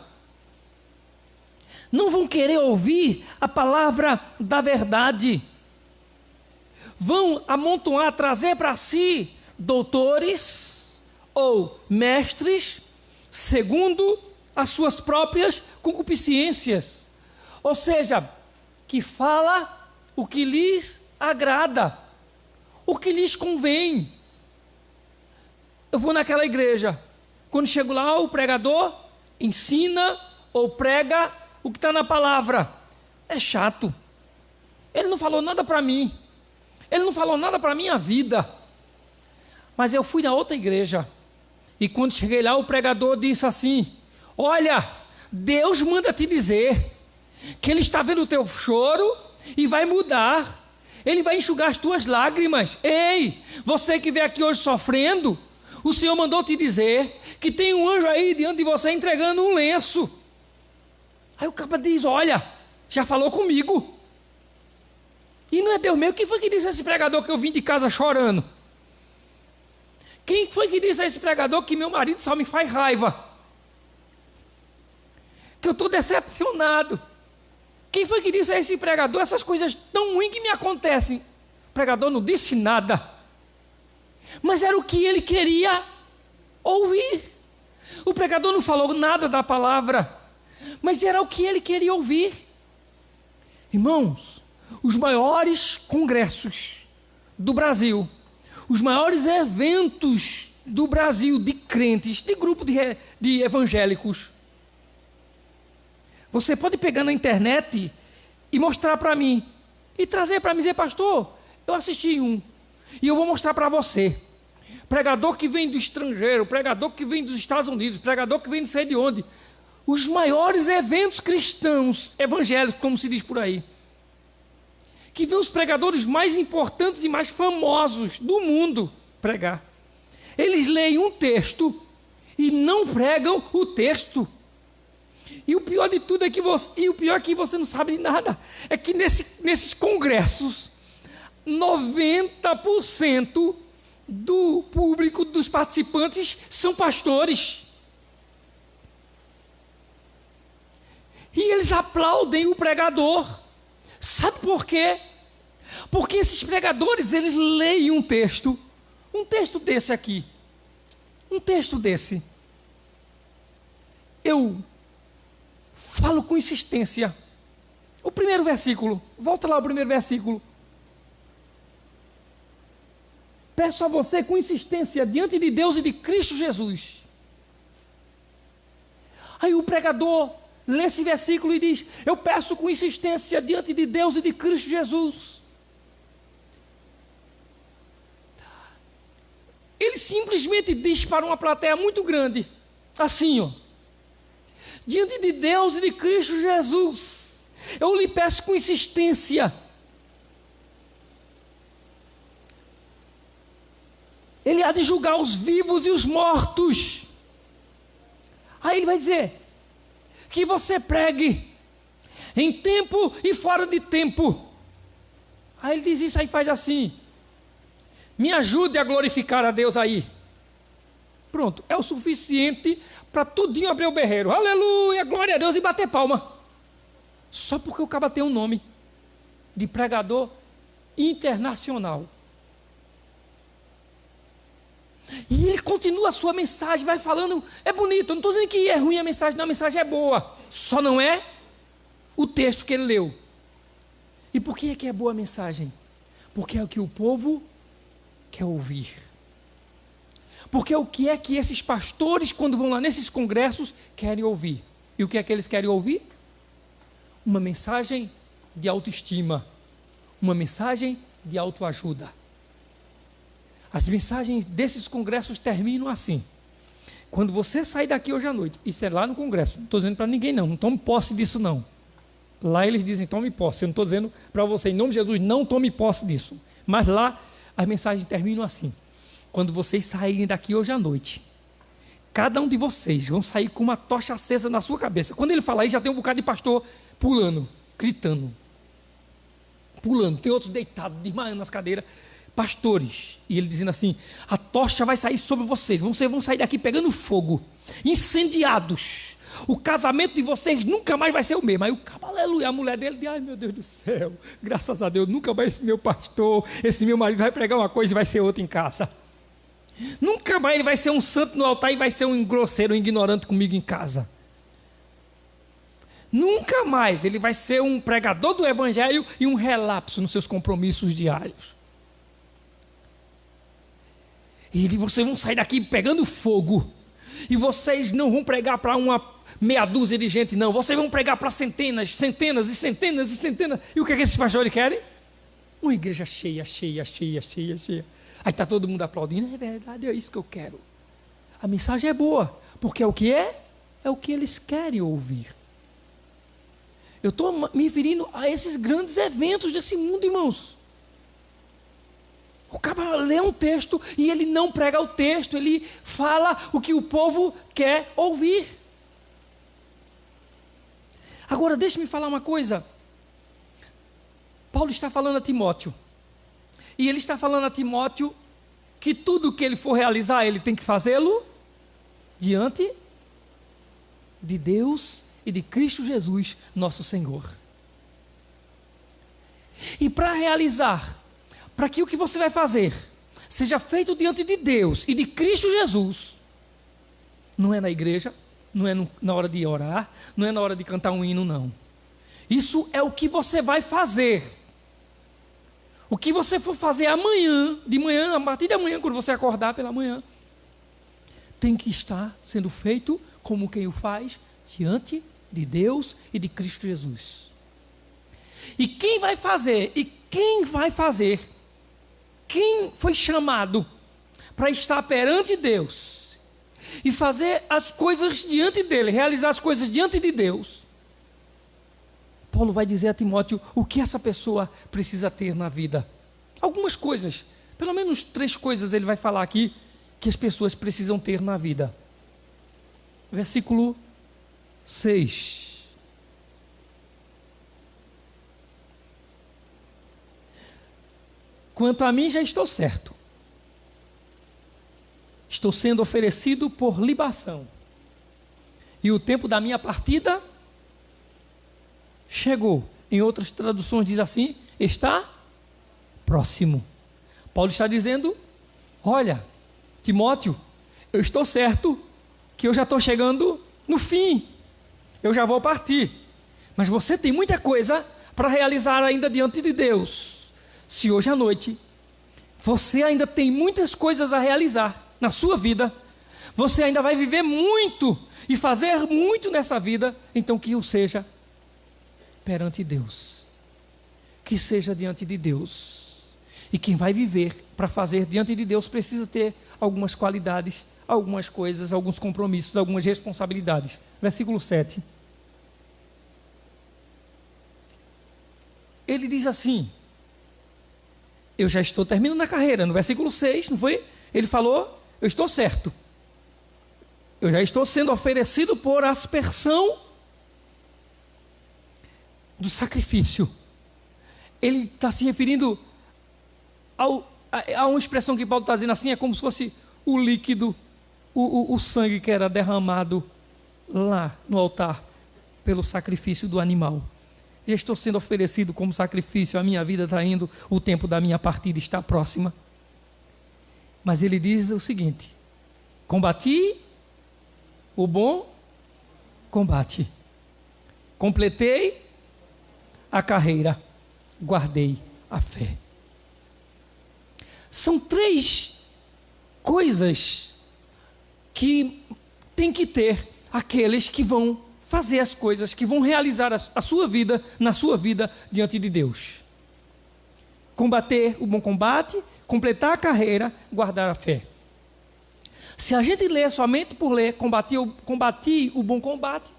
Não vão querer ouvir a palavra da verdade. Vão amontoar, trazer para si doutores ou mestres, segundo as suas próprias concupiscências. Ou seja, que fala o que lhes agrada, o que lhes convém. Eu vou naquela igreja, quando chego lá, o pregador ensina ou prega o que está na palavra. É chato. Ele não falou nada para mim. Ele não falou nada para a minha vida. Mas eu fui na outra igreja. E quando cheguei lá, o pregador disse assim, olha, Deus manda te dizer que Ele está vendo o teu choro e vai mudar. Ele vai enxugar as tuas lágrimas. Ei, você que veio aqui hoje sofrendo, o Senhor mandou te dizer que tem um anjo aí diante de você entregando um lenço. Aí o caba diz, olha, já falou comigo. E não é Deus meu. Quem foi que disse a esse pregador que eu vim de casa chorando? Quem foi que disse a esse pregador que meu marido só me faz raiva? Que eu estou decepcionado. Quem foi que disse a esse pregador essas coisas tão ruins que me acontecem? O pregador não disse nada. Mas era o que ele queria ouvir. O pregador não falou nada da palavra, mas era o que ele queria ouvir. Irmãos, os maiores congressos do Brasil, os maiores eventos do Brasil de crentes, de grupo de evangélicos, você pode pegar na internet e mostrar para mim, e trazer para mim, dizer, pastor, eu assisti um, e eu vou mostrar para você. Pregador que vem do estrangeiro, pregador que vem dos Estados Unidos, pregador que vem não sei de onde. Os maiores eventos cristãos, evangélicos, como se diz por aí. Que vê os pregadores mais importantes e mais famosos do mundo pregar. Eles leem um texto e não pregam o texto. E o pior de tudo é que você não sabe de nada. É que nesses congressos, 90% do público, dos participantes, são pastores. E eles aplaudem o pregador. Sabe por quê? Porque esses pregadores, eles leem um texto desse aqui. Um texto desse. Eu falo com insistência. O primeiro versículo. Volta lá o primeiro versículo. Peço a você com insistência diante de Deus e de Cristo Jesus. Aí o pregador lê esse versículo e diz, eu peço com insistência diante de Deus e de Cristo Jesus. ele simplesmente diz para uma plateia muito grande, assim, ó: diante de Deus e de Cristo Jesus, eu lhe peço com insistência. Ele há de julgar os vivos e os mortos. Aí ele vai dizer que você pregue em tempo e fora de tempo. Aí ele diz isso, aí faz assim: me ajude a glorificar a Deus aí. Pronto, é o suficiente para tudinho abrir o berreiro. Aleluia, glória a Deus, e bater palma. Só porque o cara tem um nome de pregador internacional. E ele continua a sua mensagem, vai falando, é bonito, eu não estou dizendo que é ruim a mensagem, não, a mensagem é boa, só não é o texto que ele leu. E por que é boa a mensagem? Porque é o que o povo quer ouvir. Porque o que é que esses pastores, quando vão lá nesses congressos, querem ouvir? E o que é que eles querem ouvir? Uma mensagem de autoestima, uma mensagem de autoajuda. As mensagens desses congressos terminam assim: quando você sair daqui hoje à noite, isso é lá no congresso, não estou dizendo para ninguém não tome posse disso não. Lá eles dizem tome posse, eu não estou dizendo para você, em nome de Jesus, não tome posse disso. Mas lá as mensagens terminam assim: quando vocês saírem daqui hoje à noite, cada um de vocês vão sair com uma tocha acesa na sua cabeça. Quando ele fala aí, já tem um bocado de pastor pulando, gritando, pulando, tem outros deitados, desmaiando nas cadeiras, pastores, e ele dizendo assim: a tocha vai sair sobre vocês vão sair daqui pegando fogo, incendiados, o casamento de vocês nunca mais vai ser o mesmo. Aí o cabo, aleluia, a mulher dele diz: ai meu Deus do céu, graças a Deus, nunca mais esse meu pastor, esse meu marido vai pregar uma coisa e vai ser outra em casa, nunca mais ele vai ser um santo no altar e vai ser um grosseiro, um ignorante comigo em casa, nunca mais ele vai ser um pregador do evangelho e um relapso nos seus compromissos diários. E vocês vão sair daqui pegando fogo. E vocês não vão pregar para uma meia dúzia de gente, não. Vocês vão pregar para centenas, centenas e centenas e centenas. E o que é que esses pastores querem? Uma igreja cheia, cheia, cheia, cheia, cheia. Aí está todo mundo aplaudindo. É verdade, é isso que eu quero. A mensagem é boa. Porque é o que é? É o que eles querem ouvir. Eu estou me referindo a esses grandes eventos desse mundo, irmãos. O cara lê um texto e ele não prega o texto, ele fala o que o povo quer ouvir. Agora, deixe-me falar uma coisa. Paulo está falando a Timóteo. E ele está falando a Timóteo que tudo que ele for realizar, ele tem que fazê-lo diante de Deus e de Cristo Jesus, nosso Senhor. E para realizar, para que o que você vai fazer seja feito diante de Deus e de Cristo Jesus, não é na igreja, não é na hora de orar, não é na hora de cantar um hino, não. Isso é o que você vai fazer. O que você for fazer amanhã, de manhã, a partir de amanhã, quando você acordar pela manhã, tem que estar sendo feito como quem o faz diante de Deus e de Cristo Jesus. E quem vai fazer, quem foi chamado para estar perante Deus e fazer as coisas diante dele, realizar as coisas diante de Deus, Paulo vai dizer a Timóteo o que essa pessoa precisa ter na vida. Algumas coisas, pelo menos 3 coisas ele vai falar aqui que as pessoas precisam ter na vida. Versículo 6. Quanto a mim, já estou certo. Estou sendo oferecido por libação. E o tempo da minha partida chegou. Em outras traduções diz assim: está próximo. Paulo está dizendo: olha, Timóteo, eu estou certo que eu já estou chegando no fim. Eu já vou partir. Mas você tem muita coisa para realizar ainda diante de Deus. Se hoje à noite você ainda tem muitas coisas a realizar na sua vida, você ainda vai viver muito e fazer muito nessa vida, então que o seja perante Deus, que seja diante de Deus. E quem vai viver para fazer diante de Deus precisa ter algumas qualidades, algumas coisas, alguns compromissos, algumas responsabilidades. Versículo 7. Ele diz assim: eu já estou terminando a carreira. No versículo 6, não foi? Ele falou: eu estou certo. Eu já estou sendo oferecido por aspersão do sacrifício. Ele está se referindo a uma expressão que Paulo está dizendo assim, é como se fosse o líquido, o sangue que era derramado lá no altar pelo sacrifício do animal. Já estou sendo oferecido como sacrifício, a minha vida está indo, o tempo da minha partida está próxima. Mas ele diz o seguinte: combati o bom combate, completei a carreira, guardei a fé. São 3 coisas que tem que ter aqueles que vão fazer as coisas, que vão realizar a sua vida, na sua vida, diante de Deus. Combater o bom combate, completar a carreira, guardar a fé. Se a gente ler somente por ler, combati o bom combate,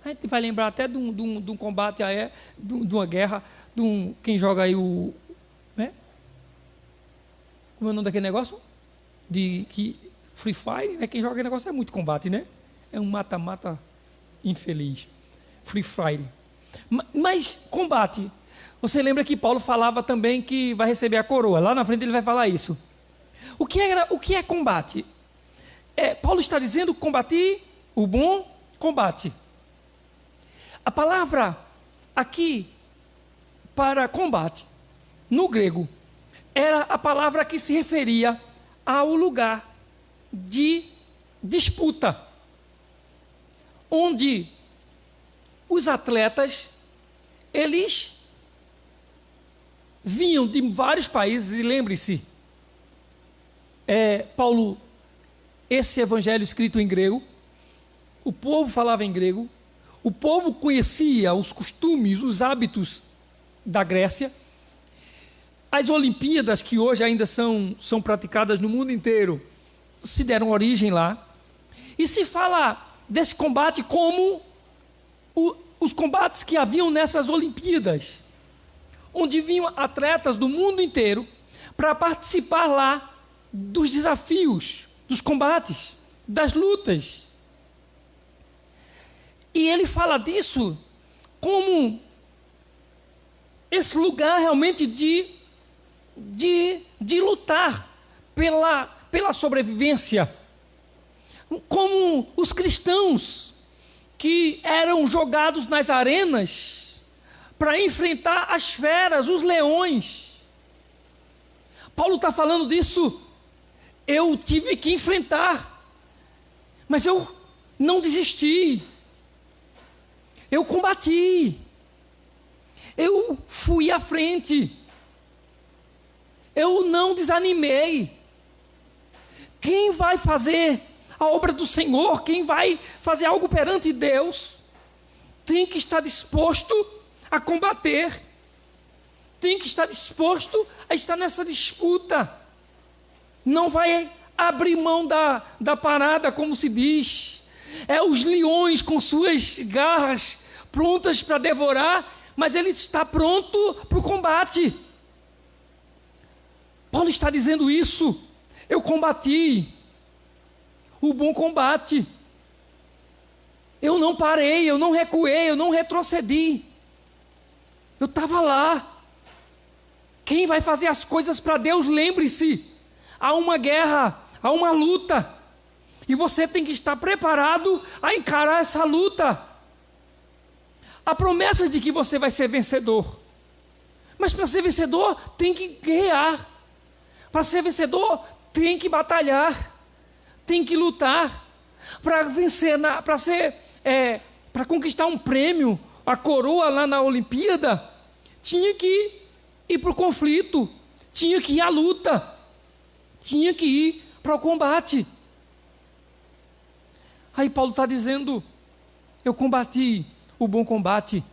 a gente vai lembrar até de um combate, de uma guerra, quem joga aí o... Né? Como é o nome daquele negócio? Free Fire, né? Quem joga aquele negócio é muito combate, né? É um mata-mata infeliz. Free Fire. Mas combate. Você lembra que Paulo falava também que vai receber a coroa. Lá na frente ele vai falar isso. O que é combate? Paulo está dizendo: combati o bom combate. A palavra aqui para combate, no grego, era a palavra que se referia ao lugar de disputa, onde os atletas, eles vinham de vários países. E lembre-se, Paulo, esse evangelho escrito em grego, o povo falava em grego, o povo conhecia os costumes, os hábitos da Grécia. As Olimpíadas, que hoje ainda são praticadas no mundo inteiro, se deram origem lá. E se fala desse combate como os combates que haviam nessas Olimpíadas, onde vinham atletas do mundo inteiro para participar lá dos desafios, dos combates, das lutas. E ele fala disso como esse lugar realmente de lutar pela sobrevivência. Como os cristãos que eram jogados nas arenas para enfrentar as feras, os leões. Paulo está falando disso. Eu tive que enfrentar, mas eu não desisti. Eu combati. Eu fui à frente. Eu não desanimei. Quem vai fazer a obra do Senhor, quem vai fazer algo perante Deus, tem que estar disposto a combater. Tem que estar disposto a estar nessa disputa. Não vai abrir mão da parada, como se diz. É os leões com suas garras prontas para devorar, mas ele está pronto para o combate. Paulo está dizendo isso. Eu combati o bom combate. Eu não parei, eu não recuei, eu não retrocedi. Eu estava lá. Quem vai fazer as coisas para Deus, lembre-se, há uma guerra, há uma luta. E você tem que estar preparado a encarar essa luta. Há promessas de que você vai ser vencedor. Mas para ser vencedor, tem que guerrear. Para ser vencedor, tem que batalhar. Tem que lutar. Para vencer, para conquistar um prêmio, a coroa lá na Olimpíada, tinha que ir para o conflito. Tinha que ir à luta. Tinha que ir para o combate. Aí Paulo está dizendo: eu combati o bom combate.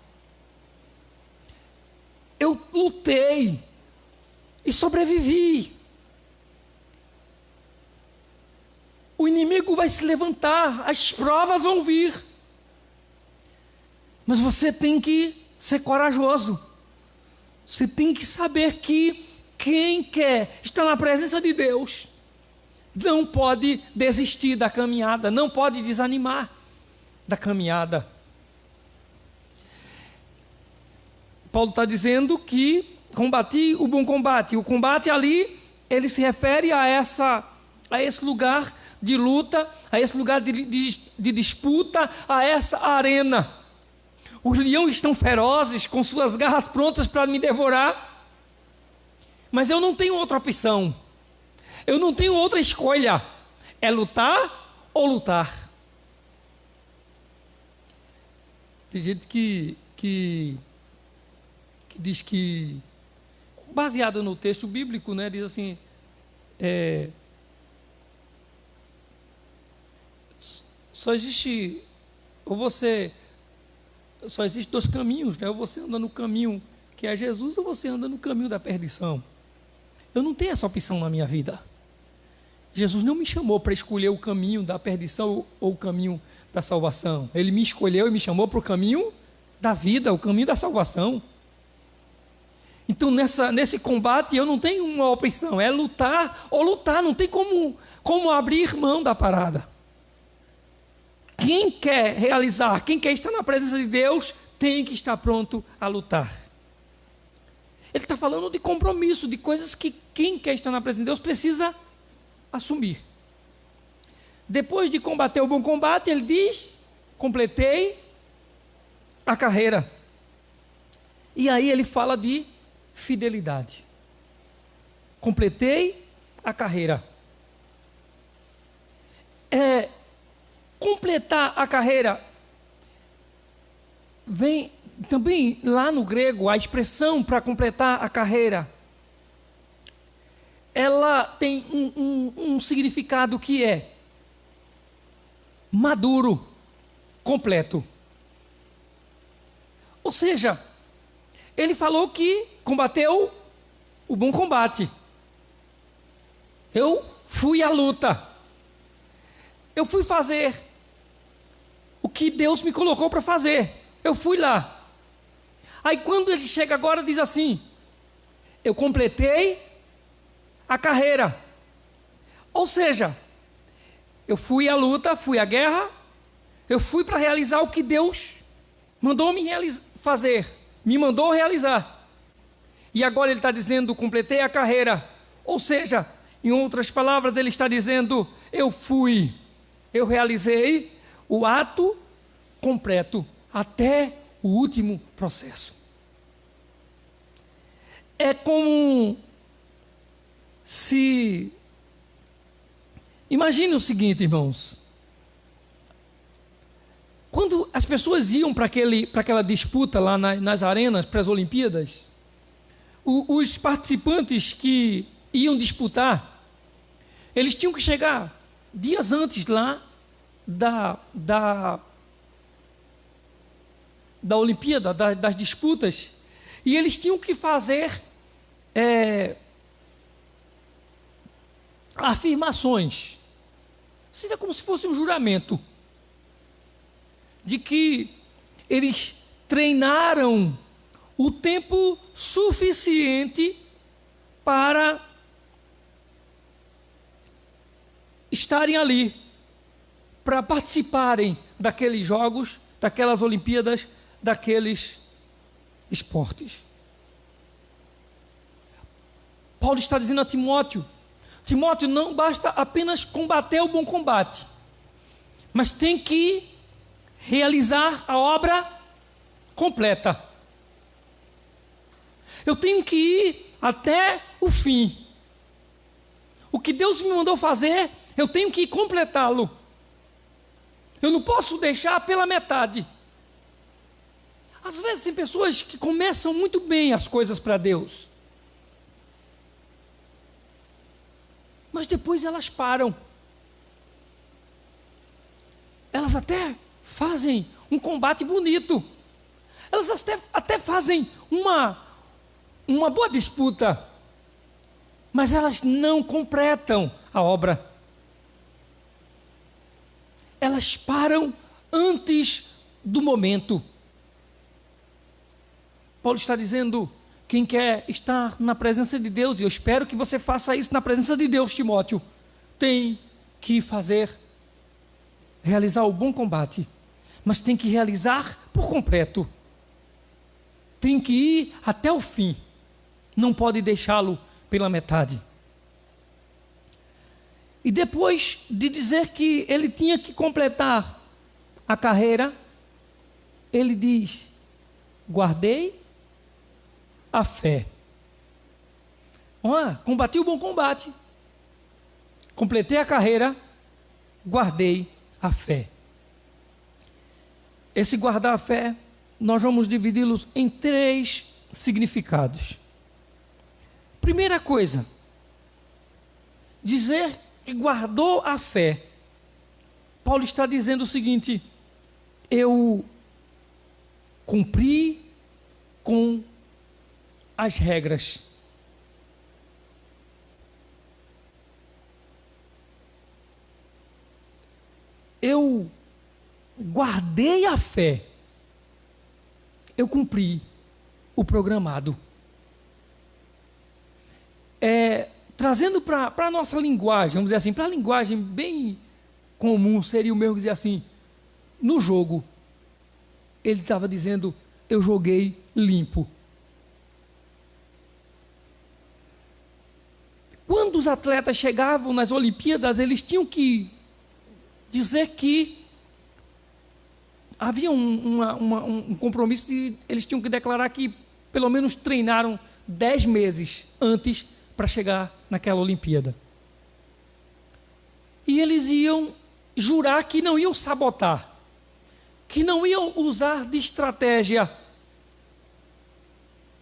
Eu lutei e sobrevivi. inimigo vai se levantar, as provas vão vir. Mas você tem que ser corajoso. Você tem que saber que quem quer estar na presença de Deus não pode desistir da caminhada, não pode desanimar da caminhada. Paulo está dizendo que combati o bom combate. O combate ali, ele se refere a esse lugar de luta, a esse lugar de disputa, a essa arena. Os leões estão ferozes, com suas garras prontas para me devorar. Mas eu não tenho outra opção. Eu não tenho outra escolha. É lutar ou lutar. Tem gente que diz que, baseado no texto bíblico, né, diz assim, só existe dois caminhos, né? Ou você anda no caminho que é Jesus, ou você anda no caminho da perdição. Eu não tenho essa opção na minha vida. Jesus não me chamou para escolher o caminho da perdição ou o caminho da salvação. Ele me escolheu e me chamou para o caminho da vida, o caminho da salvação. Então, nesse combate, eu não tenho uma opção, é lutar ou lutar, não tem como abrir mão da parada. Quem quer realizar, quem quer estar na presença de Deus, tem que estar pronto a lutar. Ele está falando de compromisso, de coisas que quem quer estar na presença de Deus precisa assumir. Depois de combater o bom combate, ele diz, completei a carreira. E aí ele fala de fidelidade. Completei a carreira. Completar a carreira vem também lá no grego, a expressão para completar a carreira, ela tem um significado que é maduro, completo. Ou seja, ele falou que combateu o bom combate. Eu fui à luta. Eu fui fazer o que Deus me colocou para fazer. Eu fui lá. Aí quando ele chega agora, diz assim, eu completei a carreira. Ou seja, eu fui à luta, fui à guerra, eu fui para realizar o que Deus mandou me fazer, me mandou realizar. E agora ele está dizendo, completei a carreira. Ou seja, em outras palavras, ele está dizendo, eu realizei o ato completo, até o último processo. É como se... Imagine o seguinte, irmãos. Quando as pessoas iam para aquela disputa lá nas arenas, para as Olimpíadas, os participantes que iam disputar, eles tinham que chegar dias antes lá da Olimpíada, das disputas, e eles tinham que fazer afirmações. Seria como se fosse um juramento de que eles treinaram o tempo suficiente para estarem ali, para participarem daqueles jogos, daquelas Olimpíadas, daqueles esportes. Paulo está dizendo a Timóteo, não basta apenas combater o bom combate, mas tem que realizar a obra completa. Eu tenho que ir até o fim. O que Deus me mandou fazer, eu tenho que completá-lo. Eu não posso deixar pela metade. Às vezes tem pessoas que começam muito bem as coisas para Deus, mas depois elas param. Elas até fazem um combate bonito. Elas até fazem uma boa disputa, mas elas não completam a obra. elas param antes do momento. Paulo está dizendo, quem quer estar na presença de Deus, e eu espero que você faça isso na presença de Deus, Timóteo, tem que realizar o bom combate, mas tem que realizar por completo. Tem que ir até o fim. Não pode deixá-lo pela metade. E depois de dizer que ele tinha que completar a carreira, ele diz, guardei a fé. Combati o bom combate, completei a carreira, guardei a fé. Esse guardar a fé, nós vamos dividi-los em 3 significados. Primeira coisa, dizer que guardou a fé. Paulo está dizendo o seguinte, eu cumpri com as regras. Eu guardei a fé. Eu cumpri o programado. Trazendo para a nossa linguagem, vamos dizer assim, para a linguagem bem comum, seria o mesmo dizer assim, no jogo, ele estava dizendo, eu joguei limpo. Quando os atletas chegavam nas Olimpíadas, eles tinham que dizer que havia um compromisso de eles tinham que declarar que pelo menos treinaram 10 meses antes para chegar naquela Olimpíada. E eles iam jurar que não iam sabotar, que não iam usar de estratégia,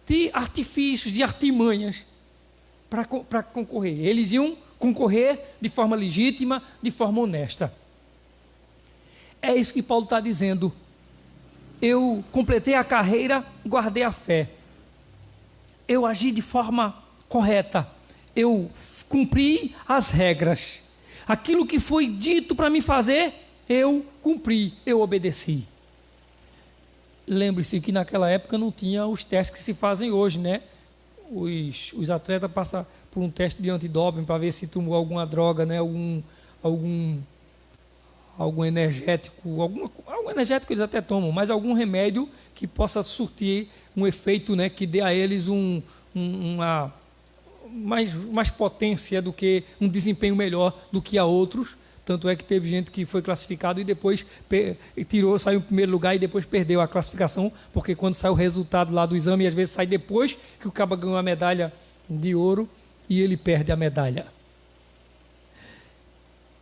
de artifícios, de artimanhas para concorrer. Eles iam concorrer de forma legítima, de forma honesta. É isso que Paulo está dizendo. Eu completei a carreira, guardei a fé. Eu agi de forma correta. Eu cumpri as regras. Aquilo que foi dito para me fazer, eu cumpri, eu obedeci. Lembre-se que naquela época não tinha os testes que se fazem hoje, né? Os atletas passam por um teste de antidoping para ver se tomou alguma droga, né? Algum energético, algum energético eles até tomam, mas algum remédio que possa surtir um efeito, né, que dê a eles mais potência do que um desempenho melhor do que a outros. Tanto é que teve gente que foi classificado e depois saiu em primeiro lugar e depois perdeu a classificação, porque quando sai o resultado lá do exame, às vezes sai depois que o cabo ganhou a medalha de ouro e ele perde a medalha.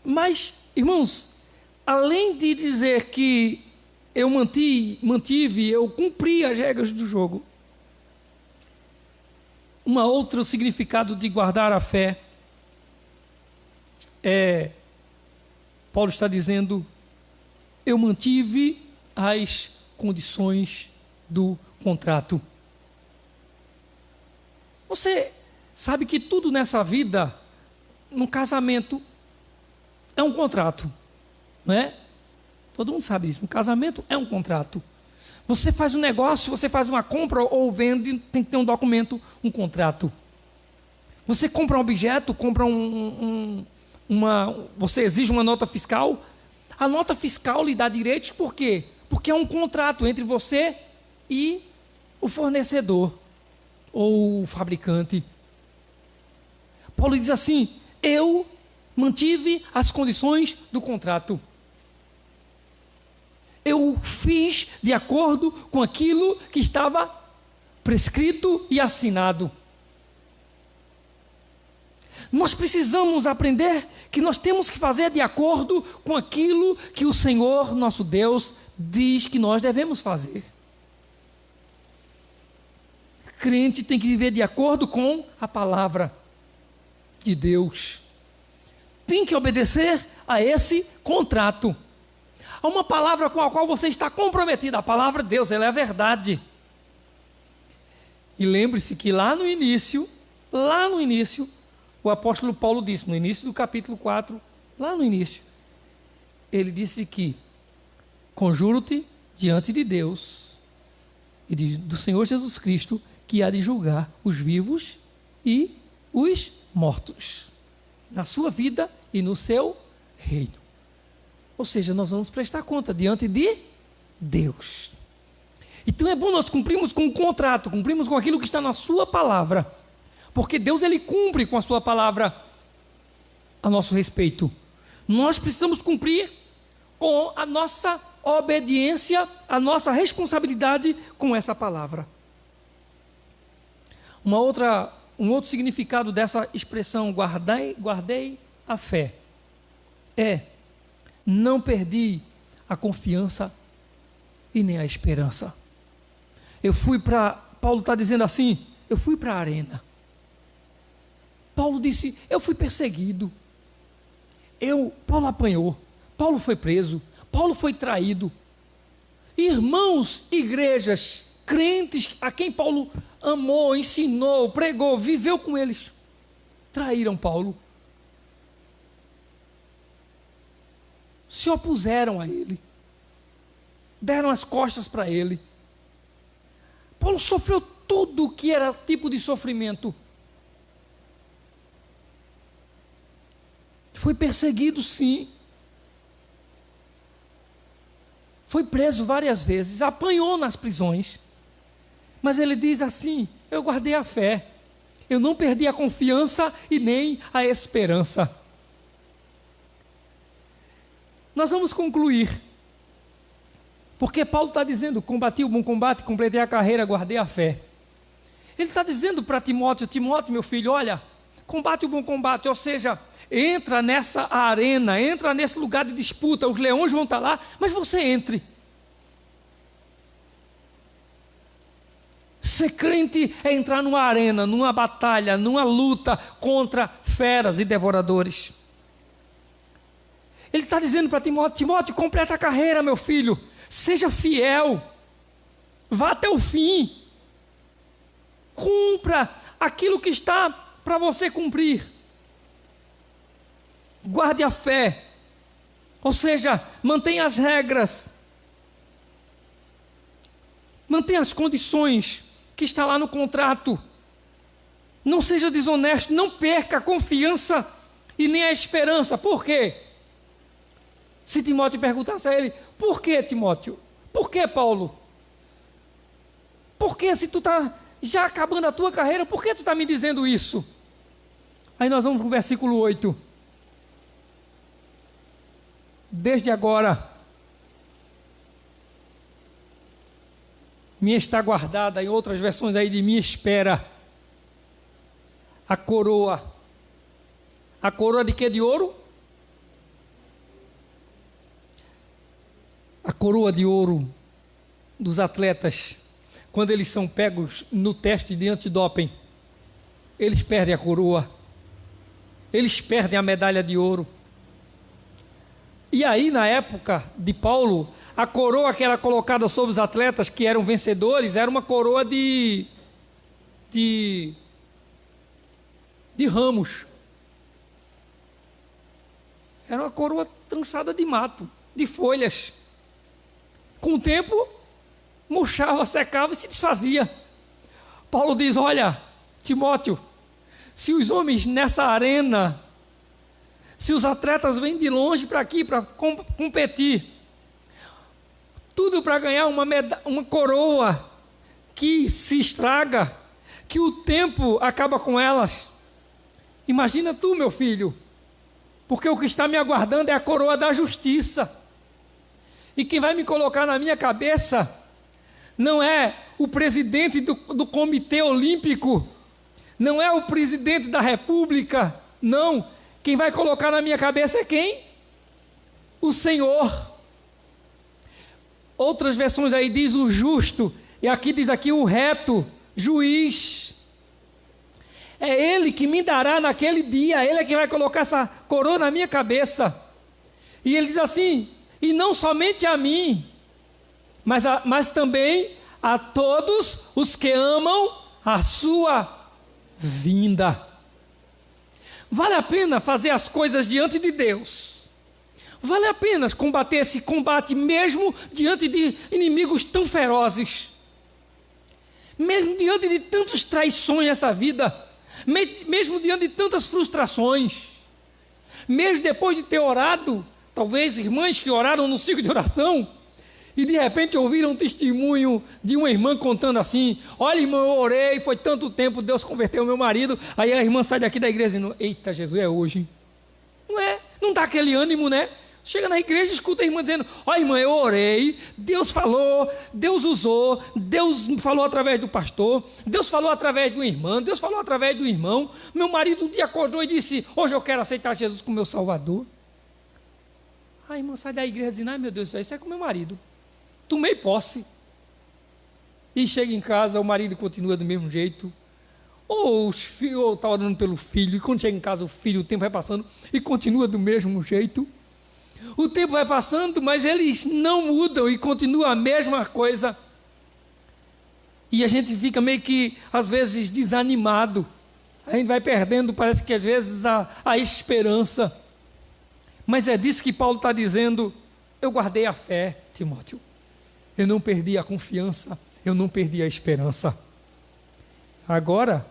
Mas, irmãos, além de dizer que eu eu cumpri as regras do jogo, outro significado de guardar a fé Paulo está dizendo, eu mantive as condições do contrato. Você sabe que tudo nessa vida, no casamento, é um contrato, não é? Todo mundo sabe isso. Um casamento é um contrato. Você faz um negócio, você faz uma compra ou vende, tem que ter um documento, um contrato. Você compra um objeto, compra você exige uma nota fiscal. A nota fiscal lhe dá direitos por quê? Porque é um contrato entre você e o fornecedor ou o fabricante. Paulo diz assim, eu mantive as condições do contrato. Eu fiz de acordo com aquilo que estava prescrito e assinado. Nós precisamos aprender que nós temos que fazer de acordo com aquilo que o Senhor, nosso Deus, diz que nós devemos fazer. Crente tem que viver de acordo com a palavra de Deus. Tem que obedecer a esse contrato. Há uma palavra com a qual você está comprometido. A palavra de Deus, ela é a verdade. E lembre-se que lá no início, o apóstolo Paulo disse, no início do capítulo 4, lá no início, ele disse que conjuro-te diante de Deus e do Senhor Jesus Cristo, que há de julgar os vivos e os mortos, na sua vida e no seu reino. Ou seja, nós vamos prestar conta diante de Deus. Então é bom nós cumprirmos com o contrato, cumprirmos com aquilo que está na sua palavra, porque Deus, ele cumpre com a sua palavra a nosso respeito. Nós precisamos cumprir com a nossa obediência, a nossa responsabilidade com essa palavra. Um outro significado dessa expressão, guardei a fé, não perdi a confiança e nem a esperança. Paulo está dizendo assim, eu fui para a arena. Paulo disse, eu fui perseguido. Paulo apanhou, Paulo foi preso, Paulo foi traído. Irmãos, igrejas, crentes a quem Paulo amou, ensinou, pregou, viveu com eles, traíram Paulo. Se opuseram a ele, deram as costas para ele. Paulo sofreu tudo que era tipo de sofrimento. Foi perseguido, sim. Foi preso várias vezes, apanhou nas prisões. Mas ele diz assim, eu guardei a fé. Eu não perdi a confiança e nem a esperança. Nós vamos concluir. Porque Paulo está dizendo, combati o bom combate, completei a carreira, guardei a fé. Ele está dizendo para Timóteo, meu filho, olha, combate o bom combate, ou seja, entra nessa arena, entra nesse lugar de disputa, os leões vão estar lá, mas você entre. Ser crente é entrar numa arena, numa batalha, numa luta contra feras e devoradores. Ele está dizendo para Timóteo, completa a carreira, meu filho, seja fiel, vá até o fim, cumpra aquilo que está para você cumprir, guarde a fé, ou seja, mantenha as regras, mantenha as condições que está lá no contrato, não seja desonesto, não perca a confiança e nem a esperança. Por quê? Se Timóteo perguntasse a ele, por que, Timóteo? Por que, Paulo? Por que, se tu está já acabando a tua carreira, por que tu está me dizendo isso? Aí nós vamos para o versículo 8. Desde agora, me está guardada, em outras versões aí, de minha espera, a coroa. A coroa de quê? De ouro? A coroa de ouro dos atletas, quando eles são pegos no teste de antidoping, eles perdem a coroa, eles perdem a medalha de ouro. E aí, na época de Paulo, a coroa que era colocada sobre os atletas que eram vencedores era uma coroa de ramos. Era uma coroa trançada de mato, de folhas. Com o tempo, murchava, secava e se desfazia. Paulo diz, olha, Timóteo, se os homens nessa arena, se os atletas vêm de longe para aqui para competir, tudo para ganhar uma coroa que se estraga, que o tempo acaba com elas. Imagina tu, meu filho, porque o que está me aguardando é a coroa da justiça. E quem vai me colocar na minha cabeça não é o presidente do Comitê Olímpico, não é o presidente da República, não. Quem vai colocar na minha cabeça é quem? O Senhor. Outras versões aí diz o justo, e aqui diz aqui o reto, juiz. É Ele que me dará naquele dia, Ele é que vai colocar essa coroa na minha cabeça. E Ele diz assim, e não somente a mim, mas também a todos os que amam a sua vinda. Vale a pena fazer as coisas diante de Deus. Vale a pena combater esse combate mesmo diante de inimigos tão ferozes. Mesmo diante de tantas traições nessa vida. Mesmo diante de tantas frustrações. Mesmo depois de ter orado, talvez irmãs que oraram no ciclo de oração, e de repente ouviram um testemunho de uma irmã contando assim: olha, irmã, eu orei, foi tanto tempo, Deus converteu o meu marido. Aí a irmã sai daqui da igreja dizendo: eita, Jesus, é hoje. Não é? Não dá aquele ânimo, né? Chega na igreja e escuta a irmã dizendo: ó, irmã, eu orei, Deus falou, Deus usou, Deus falou através do pastor, Deus falou através do irmão, Deus falou através do irmão. Meu marido um dia acordou e disse: hoje eu quero aceitar Jesus como meu Salvador. A irmã sai da igreja dizendo: ai, meu Deus, isso é com meu marido. Tomei posse. E chega em casa, o marido continua do mesmo jeito. Ou está orando pelo filho, e quando chega em casa o filho, o tempo vai passando e continua do mesmo jeito. O tempo vai passando, mas eles não mudam e continua a mesma coisa. E a gente fica meio que, às vezes, desanimado. A gente vai perdendo, parece que às vezes, a esperança. Mas é disso que Paulo está dizendo: eu guardei a fé, Timóteo. Eu não perdi a confiança, eu não perdi a esperança. Agora,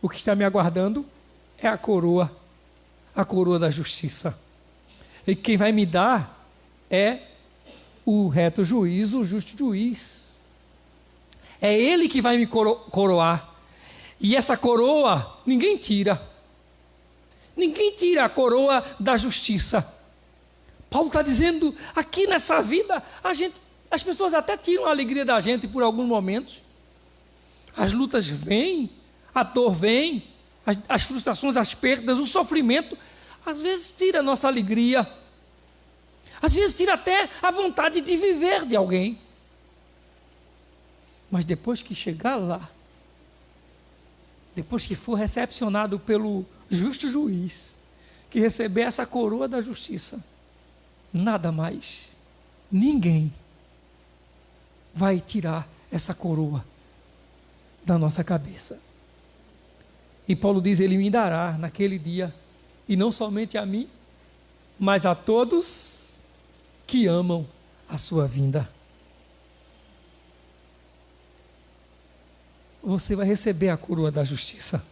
o que está me aguardando é a coroa da justiça. E quem vai me dar é o reto juiz, o justo juiz. É ele que vai me coroar. E essa coroa, ninguém tira. Ninguém tira a coroa da justiça. Paulo está dizendo, aqui nessa vida, as pessoas até tiram a alegria da gente por alguns momentos. As lutas vêm, a dor vem, as frustrações, as perdas, o sofrimento, às vezes tira a nossa alegria. Às vezes tira até a vontade de viver de alguém. Mas depois que chegar lá, depois que for recepcionado pelo justo juiz, que receber essa coroa da justiça, nada mais, ninguém vai tirar essa coroa da nossa cabeça. E Paulo diz: ele me dará naquele dia, e não somente a mim, mas a todos que amam a sua vinda. Você vai receber a coroa da justiça.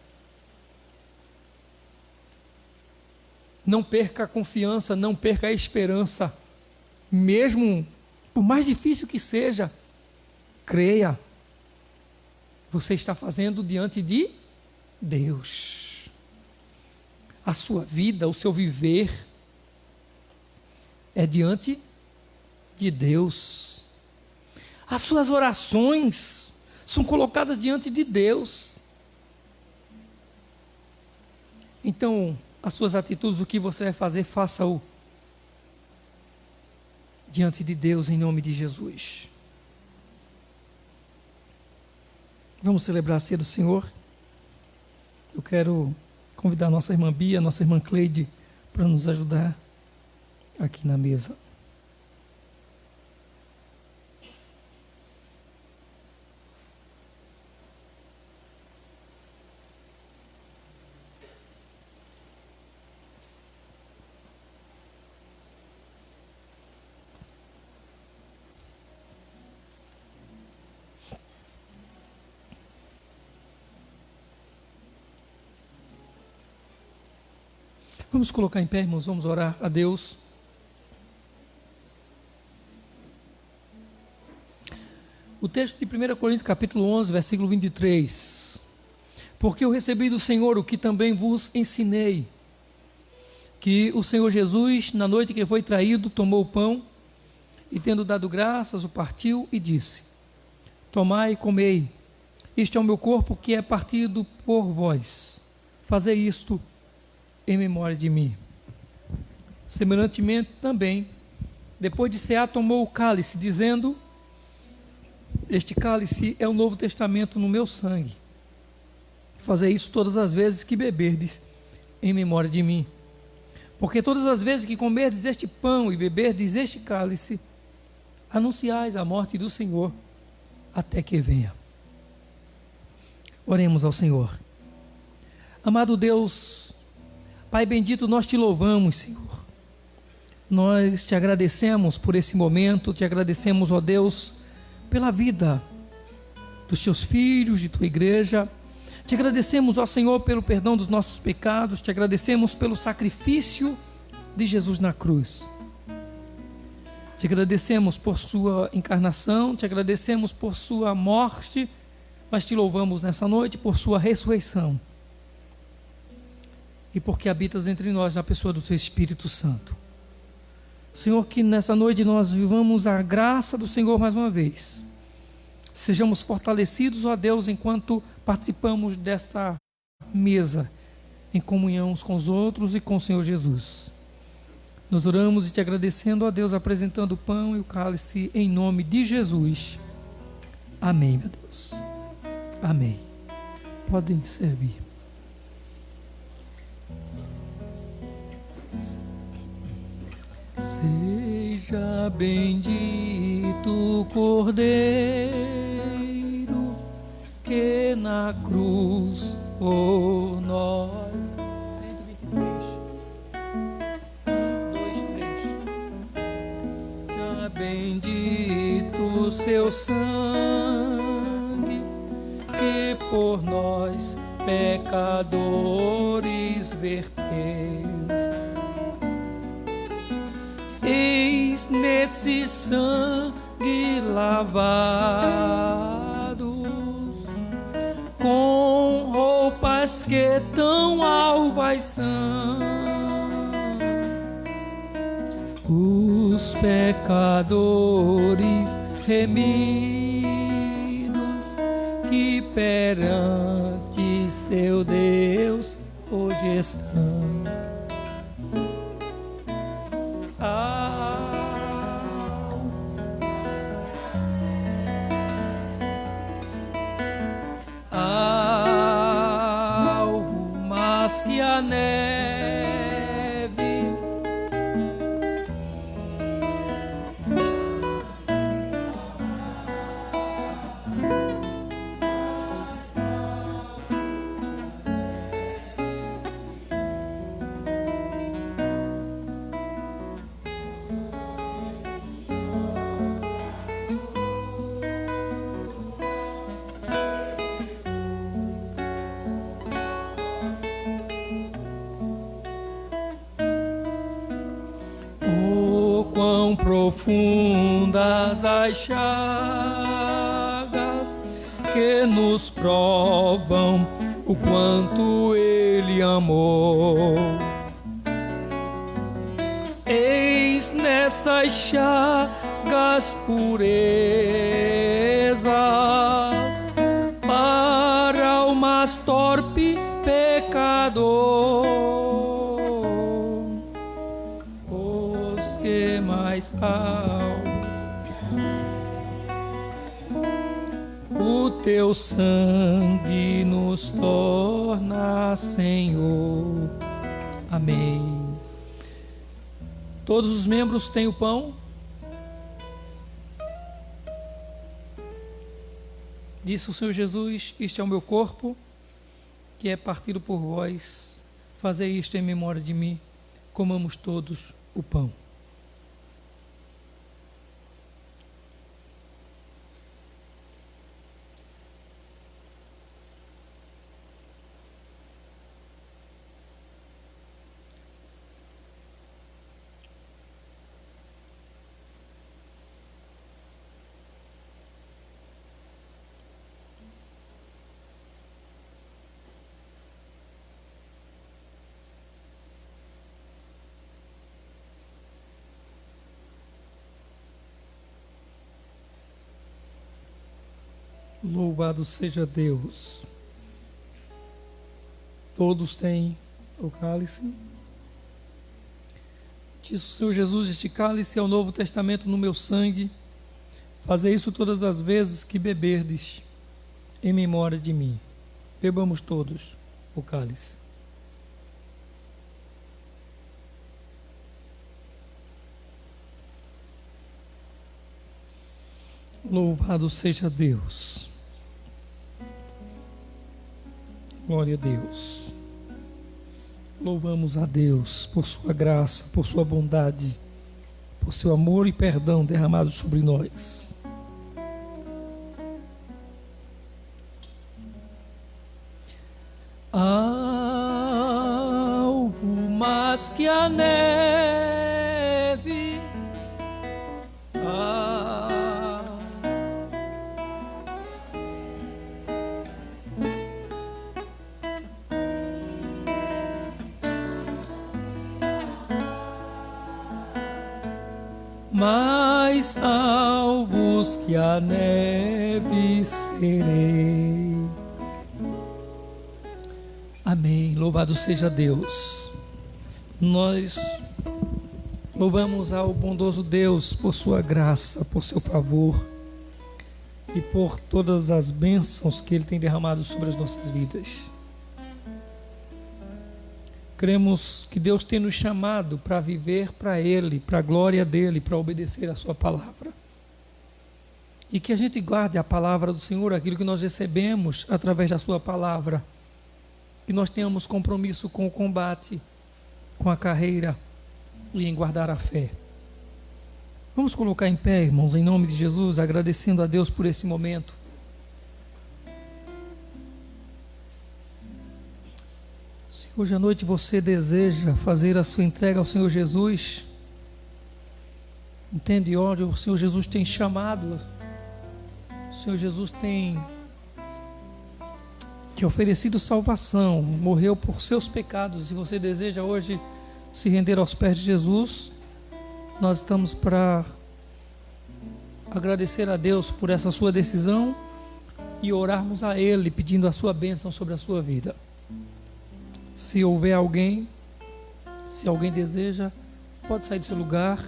Não perca a confiança, não perca a esperança. Mesmo por mais difícil que seja, creia. Você está fazendo diante de Deus. A sua vida, o seu viver é diante de Deus. As suas orações são colocadas diante de Deus. Então, as suas atitudes, o que você vai fazer, faça-o diante de Deus, em nome de Jesus. Vamos celebrar a ceia do Senhor. Eu quero convidar a nossa irmã Bia, a nossa irmã Cleide, para nos ajudar aqui na mesa. Vamos colocar em pé, irmãos, vamos orar a Deus. O texto de 1 Coríntios capítulo 11, versículo 23. Porque eu recebi do Senhor o que também vos ensinei, que o Senhor Jesus, na noite que foi traído, tomou o pão, e tendo dado graças, o partiu e disse: tomai e comei, este é o meu corpo que é partido por vós, fazei isto em memória de mim. Semelhantemente também, depois de cear, tomou o cálice, dizendo: este cálice é o Novo Testamento no meu sangue. Fazei isso todas as vezes que beberdes em memória de mim. Porque todas as vezes que comerdes este pão e beberdes este cálice, anunciais a morte do Senhor até que venha. Oremos ao Senhor. Amado Deus, Pai bendito, nós te louvamos, Senhor. Nós te agradecemos por esse momento, te agradecemos, ó Deus, pela vida dos teus filhos, de tua igreja. Te agradecemos, ó Senhor, pelo perdão dos nossos pecados, te agradecemos pelo sacrifício de Jesus na cruz. Te agradecemos por sua encarnação, te agradecemos por sua morte, mas te louvamos nessa noite por sua ressurreição. E porque habitas entre nós na pessoa do teu Espírito Santo. Senhor, que nessa noite nós vivamos a graça do Senhor mais uma vez. Sejamos fortalecidos, ó Deus, enquanto participamos dessa mesa, em comunhão uns com os outros e com o Senhor Jesus. Nós oramos e te agradecendo, ó Deus, apresentando o pão e o cálice em nome de Jesus. Amém, meu Deus. Amém. Podem servir. Seja bendito o Cordeiro que na cruz por nós. 123. Já bendito o seu sangue que por nós pecadores verteu. Eis nesse sangue lavados, com roupas que tão alvas são, os pecadores remidos que perante seu Deus hoje estão. Algo mais que a neve, quão profundas as chagas que nos provam o quanto Ele amou. Eis nessas chagas purezas para o mais torpe pecador. Mais o teu sangue nos torna, Senhor. Amém. Todos os membros têm o pão. Disse o Senhor Jesus: este é o meu corpo, que é partido por vós. Fazei isto em memória de mim. Comamos todos o pão. Louvado seja Deus. Todos têm o cálice. Disse o Senhor Jesus: este cálice é o Novo Testamento no meu sangue. Fazei isso todas as vezes que beberdes, em memória de mim. Bebamos todos o cálice. Louvado seja Deus. Glória a Deus. Louvamos a Deus por sua graça, por sua bondade. por seu amor e perdão derramados sobre nós. Alvo mais que a neve, mais alvos que a neve serei. Amém. Louvado seja Deus. Nós louvamos ao bondoso Deus por sua graça, por seu favor e por todas as bênçãos que Ele tem derramado sobre as nossas vidas. Cremos que Deus tem nos chamado para viver para Ele, para a glória dEle, para obedecer a sua palavra. E que a gente guarde a palavra do Senhor, aquilo que nós recebemos através da sua palavra. E nós tenhamos compromisso com o combate, com a carreira e em guardar a fé. Vamos colocar em pé, irmãos, em nome de Jesus, agradecendo a Deus por esse momento. Se hoje à noite você deseja fazer a sua entrega ao Senhor Jesus, entende onde o Senhor Jesus tem chamado, o Senhor Jesus tem te oferecido salvação, morreu por seus pecados, e você deseja hoje se render aos pés de Jesus, nós estamos para agradecer a Deus por essa sua decisão e orarmos a Ele pedindo a sua bênção sobre a sua vida. Se houver alguém, se alguém deseja, pode sair do seu lugar,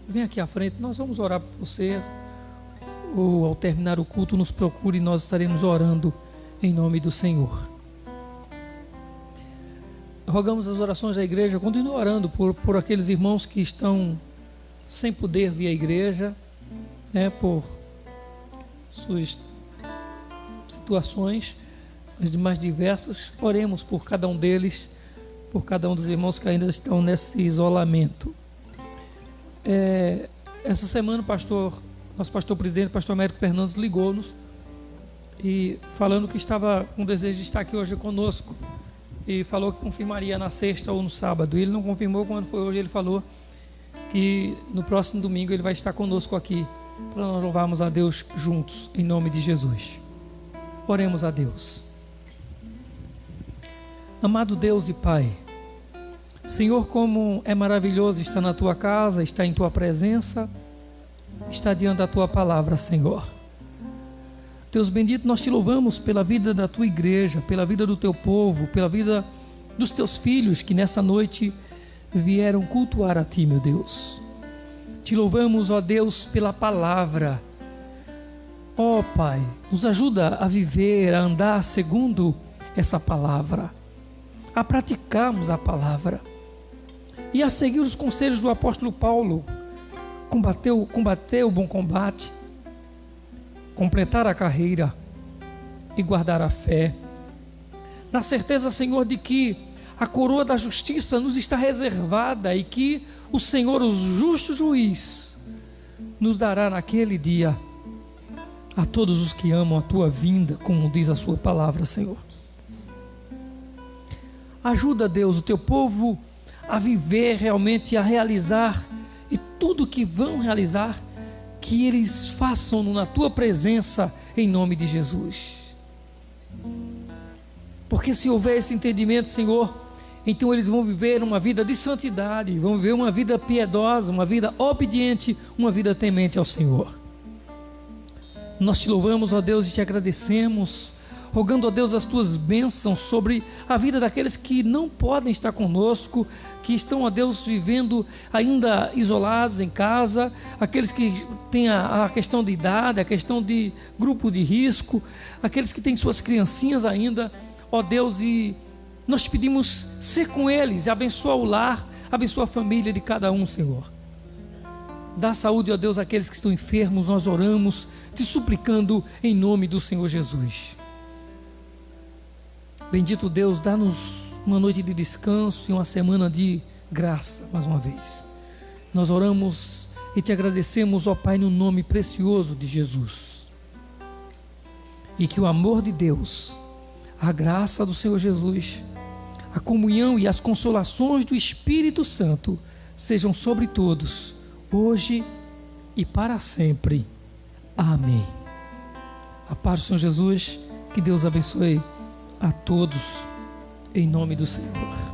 vem aqui à frente, nós vamos orar por você, ou ao terminar o culto nos procure e nós estaremos orando em nome do Senhor. Rogamos as orações da igreja, continue orando por aqueles irmãos que estão sem poder vir à igreja, por suas situações, as mais diversas. Oremos por cada um deles, por cada um dos irmãos que ainda estão nesse isolamento. Essa semana nosso pastor presidente, pastor Américo Fernandes, ligou-nos e falando que estava com desejo de estar aqui hoje conosco, e falou que confirmaria na sexta ou no sábado. Ele não confirmou quando foi hoje, ele falou que no próximo domingo ele vai estar conosco aqui para nós louvarmos a Deus juntos, em nome de Jesus. Oremos a Deus. Amado Deus e Pai, Senhor, como é maravilhoso estar na Tua casa, estar em Tua presença, estar diante da Tua palavra, Senhor. Deus bendito, nós te louvamos pela vida da Tua igreja, pela vida do Teu povo, pela vida dos Teus filhos que nessa noite vieram cultuar a Ti, meu Deus. Te louvamos, ó Deus, pela palavra. Ó Pai, nos ajuda a viver, a andar segundo essa palavra, a praticarmos a palavra e a seguir os conselhos do apóstolo Paulo, combater o bom combate, completar a carreira e guardar a fé, na certeza, Senhor, de que a coroa da justiça nos está reservada e que o Senhor, o justo juiz, nos dará naquele dia a todos os que amam a Tua vinda, como diz a Sua palavra, Senhor. Ajuda, Deus, o Teu povo a viver realmente, a realizar, e tudo que vão realizar, que eles façam na Tua presença, em nome de Jesus. Porque se houver esse entendimento, Senhor, então eles vão viver uma vida de santidade, vão viver uma vida piedosa, uma vida obediente, uma vida temente ao Senhor. Nós te louvamos, ó Deus, e te agradecemos, rogando, ó Deus, as Tuas bênçãos sobre a vida daqueles que não podem estar conosco, que estão, ó Deus, vivendo ainda isolados em casa, aqueles que têm a questão de idade, a questão de grupo de risco, aqueles que têm suas criancinhas ainda, ó Deus, e nós te pedimos ser com eles, abençoa o lar, abençoa a família de cada um, Senhor. Dá saúde, ó Deus, àqueles que estão enfermos, nós oramos, te suplicando em nome do Senhor Jesus. Bendito Deus, dá-nos uma noite de descanso e uma semana de graça, mais uma vez. Nós oramos e te agradecemos, ó Pai, no nome precioso de Jesus. E que o amor de Deus, a graça do Senhor Jesus, a comunhão e as consolações do Espírito Santo sejam sobre todos, hoje e para sempre. Amém. A paz do Senhor Jesus, que Deus abençoe a todos, em nome do Senhor.